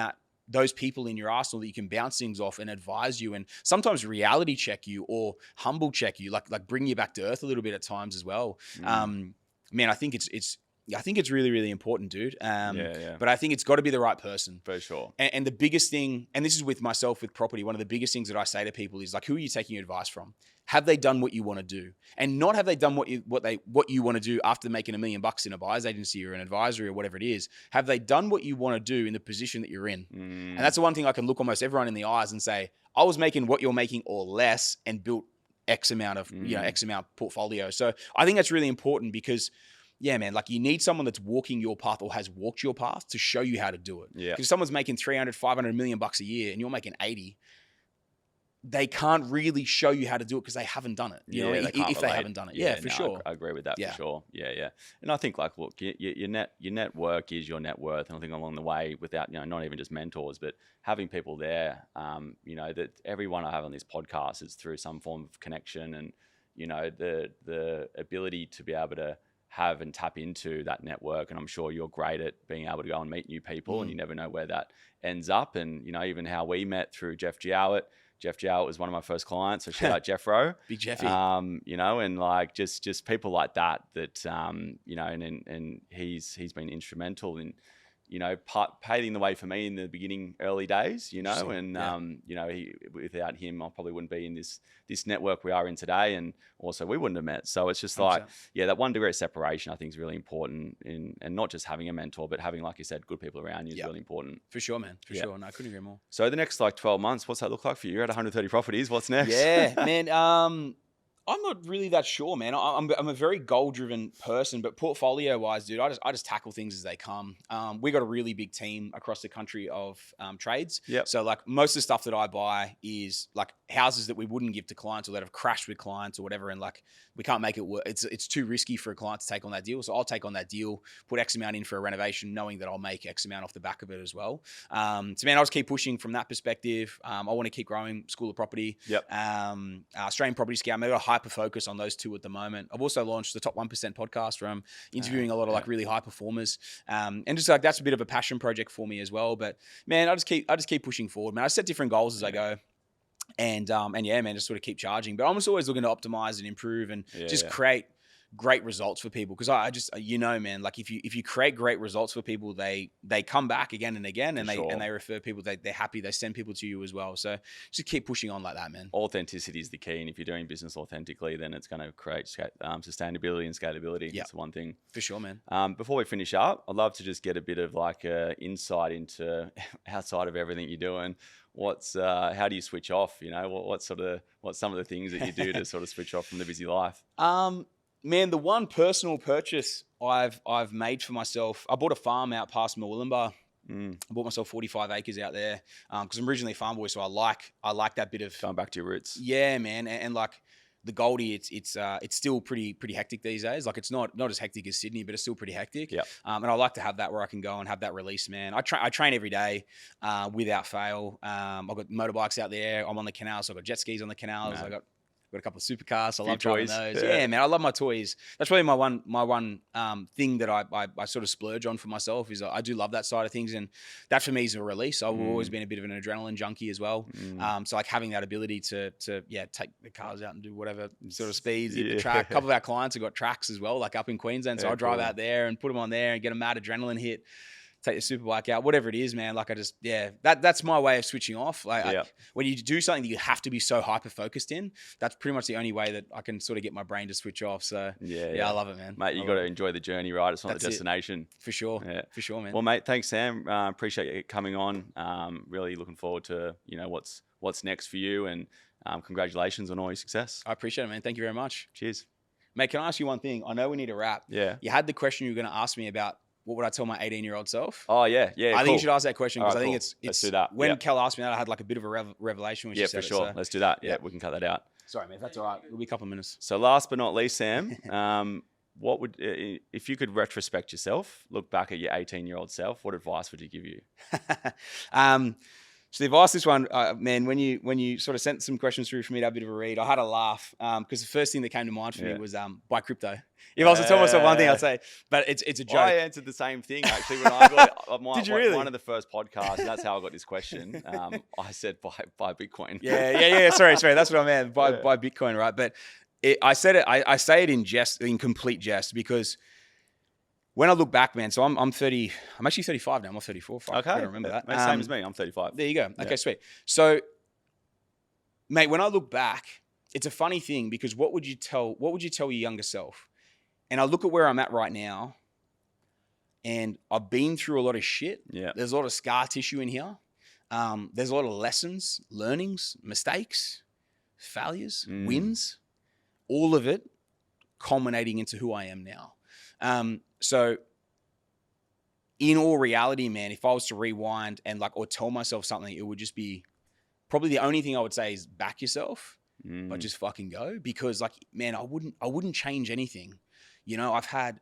those people in your arsenal that you can bounce things off and advise you and sometimes reality check you or humble check you, like bring you back to earth a little bit at times as well. Man, I think it's really, really important, dude. But I think it's got to be the right person. For sure. And the biggest thing, and this is with myself with property, one of the biggest things that I say to people is like, who are you taking advice from? Have they done what you want to do? And not have they done what you want to do after making $1 million in a buyer's agency or an advisory or whatever it is? Have they done what you want to do in the position that you're in? And that's the one thing I can look almost everyone in the eyes and say, I was making what you're making or less and built X amount of, X amount portfolio. So I think that's really important because yeah, man, like you need someone that's walking your path or has walked your path to show you how to do it. Yeah. Because if someone's making 300, 500 million bucks a year and you're making 80, they can't really show you how to do it because they haven't done it. If they haven't done it. Yeah, for sure. I agree with that for sure. Yeah. And I think like, look, your network is your net worth. And I think along the way without, not even just mentors, but having people there, that everyone I have on this podcast is through some form of connection and, the ability to be able to have and tap into that network. And I'm sure you're great at being able to go and meet new people and you never know where that ends up. And, even how we met through Jeff Jowett. Jeff Jowett was one of my first clients. So shout out Jeff Rowe. Big Jeffy. And like just people like that, and he's been instrumental in, paving the way for me in the beginning, early days, without him, I probably wouldn't be in this network we are in today. And also we wouldn't have met. So it's just like, that 1 degree of separation, I think is really important and not just having a mentor, but having, like you said, good people around you is really important. For sure, man. For sure. No, I couldn't agree more. So the next 12 months, what's that look like for you? You're at 130 properties. What's next? Yeah, man. I'm not really that sure, man. I'm a very goal-driven person, but portfolio-wise, dude, I just tackle things as they come. We got a really big team across the country of trades. Yep. So like most of the stuff that I buy is like houses that we wouldn't give to clients or that have crashed with clients or whatever, and like we can't make it work. It's too risky for a client to take on that deal. So I'll take on that deal, put X amount in for a renovation, knowing that I'll make X amount off the back of it as well. So man, I'll just keep pushing from that perspective. I want to keep growing School of Property. Yep. Australian Property Scout. Maybe a hyper focus on those two at the moment. I've also launched the Top 1% podcast where I'm interviewing a lot of like really high performers. And just like that's a bit of a passion project for me as well. But man, I just keep pushing forward, man. I set different goals as I go. And yeah, man, just sort of keep charging. But I'm just always looking to optimize and improve and create great results for people. Because I just, man, like if you create great results for people, they come back again and again, and they refer people. They're happy. They send people to you as well. So just keep pushing on like that, man. Authenticity is the key, and if you're doing business authentically, then it's going to create sustainability and scalability. That's the one thing for sure, man. Before we finish up, I'd love to just get a bit of like insight into outside of everything you're doing. How do you switch off? What's some of the things that you do to sort of switch off from the busy life? Man, the one personal purchase I've made for myself, I bought a farm out past Murwillumbah. I bought myself 45 acres out there because I'm originally a farm boy, so I like that bit of going back to your roots. Yeah, man, and like the Goldie, it's still pretty hectic these days. Like it's not as hectic as Sydney, but it's still pretty hectic. Yeah. And I like to have that where I can go and have that release, man. I train every day without fail. I've got motorbikes out there. I'm on the canals. So I've got jet skis on the canals. I got Got a couple of supercars. I love toys. driving those. Yeah, man, I love my toys. That's really my one thing that I sort of splurge on for myself is I do love that side of things, and that for me is a release. I've always been a bit of an adrenaline junkie as well. So like having that ability to take the cars out and do whatever sort of speeds, hit the track. A couple of our clients have got tracks as well, like up in Queensland. So I drive out there and put them on there and get a mad adrenaline hit. Take the super bike out, whatever it is, man. Like that's my way of switching off. Like when you do something that you have to be so hyper focused in, that's pretty much the only way that I can sort of get my brain to switch off. So I love it, man. Mate, you got to enjoy the journey, right? It's not the destination. For sure. Yeah. For sure, man. Well, mate, thanks, Sam. Appreciate you coming on. Really looking forward to, what's next for you, and congratulations on all your success. I appreciate it, man. Thank you very much. Cheers. Mate, can I ask you one thing? I know we need to wrap. Yeah. You had the question you were going to ask me about what would I tell my 18-year-old self? Oh, yeah. I think you should ask that question because I think it's Let's do that. When Kel asked me that, I had like a bit of a revelation when she said for sure. Let's do that. Yeah, we can cut that out. Sorry, man. If that's all right. It'll be a couple of minutes. So last but not least, Sam, what would, if you could retrospect yourself, look back at your 18-year-old self, what advice would you give you? So the advice this one, man, when you sort of sent some questions through for me to have a bit of a read, I had a laugh because the first thing that came to mind for me was buy crypto. If I was to tell myself one thing, I'd say, but it's a joke. I answered the same thing actually when I got Did you really? One of the first podcasts. And that's how I got this question. I said buy Bitcoin. Yeah. Sorry. That's what I meant. Buy Bitcoin, right? But I said it. I say it in complete jest because when I look back, man, so I'm 30. I'm actually 35 now. I'm not 34. Okay. I don't remember that. Same as me. I'm 35. There you go. Okay, sweet. So, mate, when I look back, it's a funny thing because what would you tell your younger self? And I look at where I'm at right now, and I've been through a lot of shit. Yeah. There's a lot of scar tissue in here. There's a lot of lessons, learnings, mistakes, failures, wins, all of it culminating into who I am now. So in all reality, man, if I was to rewind and or tell myself something, it would just be probably the only thing I would say is back yourself, but just fucking go, because man, I wouldn't change anything. I've had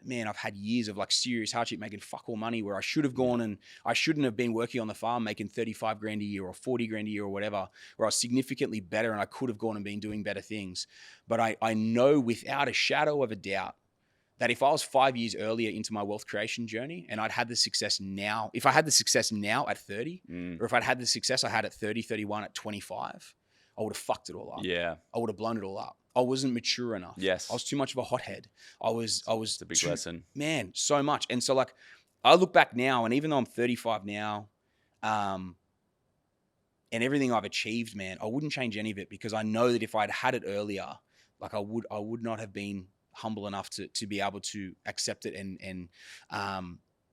years of serious hardship, making fuck all money where I should have gone and I shouldn't have been working on the farm making 35 grand a year or 40 grand a year or whatever, where I was significantly better and I could have gone and been doing better things. But I know without a shadow of a doubt that if I was 5 years earlier into my wealth creation journey and I'd had the success now, if I had the success now at 30, or if I'd had the success I had at 30, 31, at 25, I would have fucked it all up. Yeah. I would have blown it all up. I wasn't mature enough. Yes. I was too much of a hothead. I was It's a big lesson. Man, so much. And so I look back now, and even though I'm 35 now, and everything I've achieved, man, I wouldn't change any of it because I know that if I'd had it earlier, I would not have been humble enough to be able to accept it and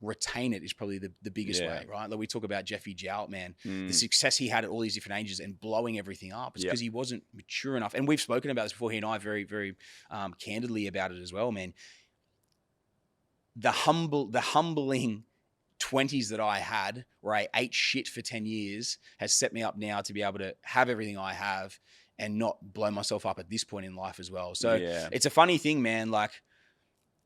retain it is probably the biggest way, right? We talk about Jeffy Jowett, man, the success he had at all these different ages and blowing everything up is because he wasn't mature enough. And we've spoken about this before, he and I very, very candidly about it as well, man. The humbling 20s that I had, where I ate shit for 10 years, has set me up now to be able to have everything I have and not blow myself up at this point in life as well. So it's a funny thing, man.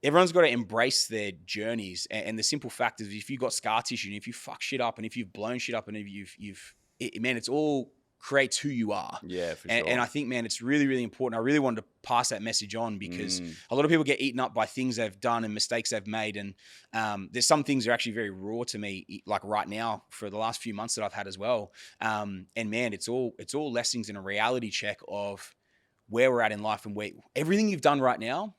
Everyone's got to embrace their journeys. And the simple fact is, if you've got scar tissue and if you fuck shit up and if you've blown shit up and if man, it's all creates who you are. Yeah, for sure. And I think, man, it's really, really important. I really wanted to pass that message on because a lot of people get eaten up by things they've done and mistakes they've made. And there's some things that are actually very raw to me, right now for the last few months that I've had as well. And man, it's all lessons in a reality check of where we're at in life and where everything you've done right now,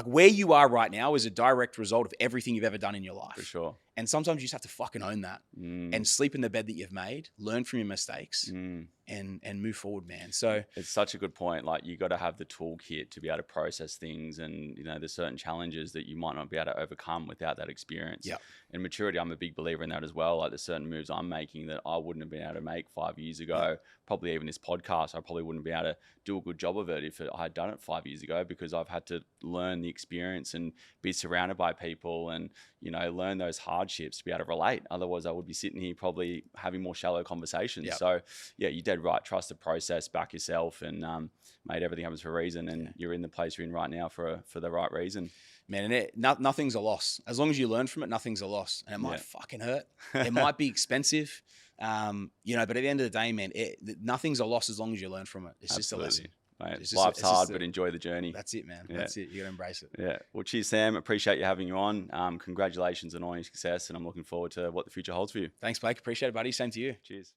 where you are right now is a direct result of everything you've ever done in your life. For sure. And sometimes you just have to fucking own that and sleep in the bed that you've made, learn from your mistakes and move forward, man. So it's such a good point. You got to have the toolkit to be able to process things, and there's certain challenges that you might not be able to overcome without that experience. Yeah. And maturity, I'm a big believer in that as well. There's certain moves I'm making that I wouldn't have been able to make 5 years ago. Yeah. Probably even this podcast, I probably wouldn't be able to do a good job of it if I had done it 5 years ago, because I've had to learn the experience and be surrounded by people and you know, learn those hardships to be able to relate. Otherwise I would be sitting here probably having more shallow conversations. Yep. So yeah, you're dead right. Trust the process, back yourself, and mate, everything happens for a reason, and you're in the place you're in right now for the right reason. Man, and nothing's a loss. As long as you learn from it, nothing's a loss. And it might fucking hurt. It might be expensive. You know, but at the end of the day, man, nothing's a loss as long as you learn from it. It's Absolutely. just a lesson. Mate, life's hard, but enjoy the journey. That's it, man. Yeah. That's it. You got to embrace it. Yeah. Well, cheers, Sam. Appreciate you having you on. Congratulations on all your success, and I'm looking forward to what the future holds for you. Thanks, Blake. Appreciate it, buddy. Same to you. Cheers.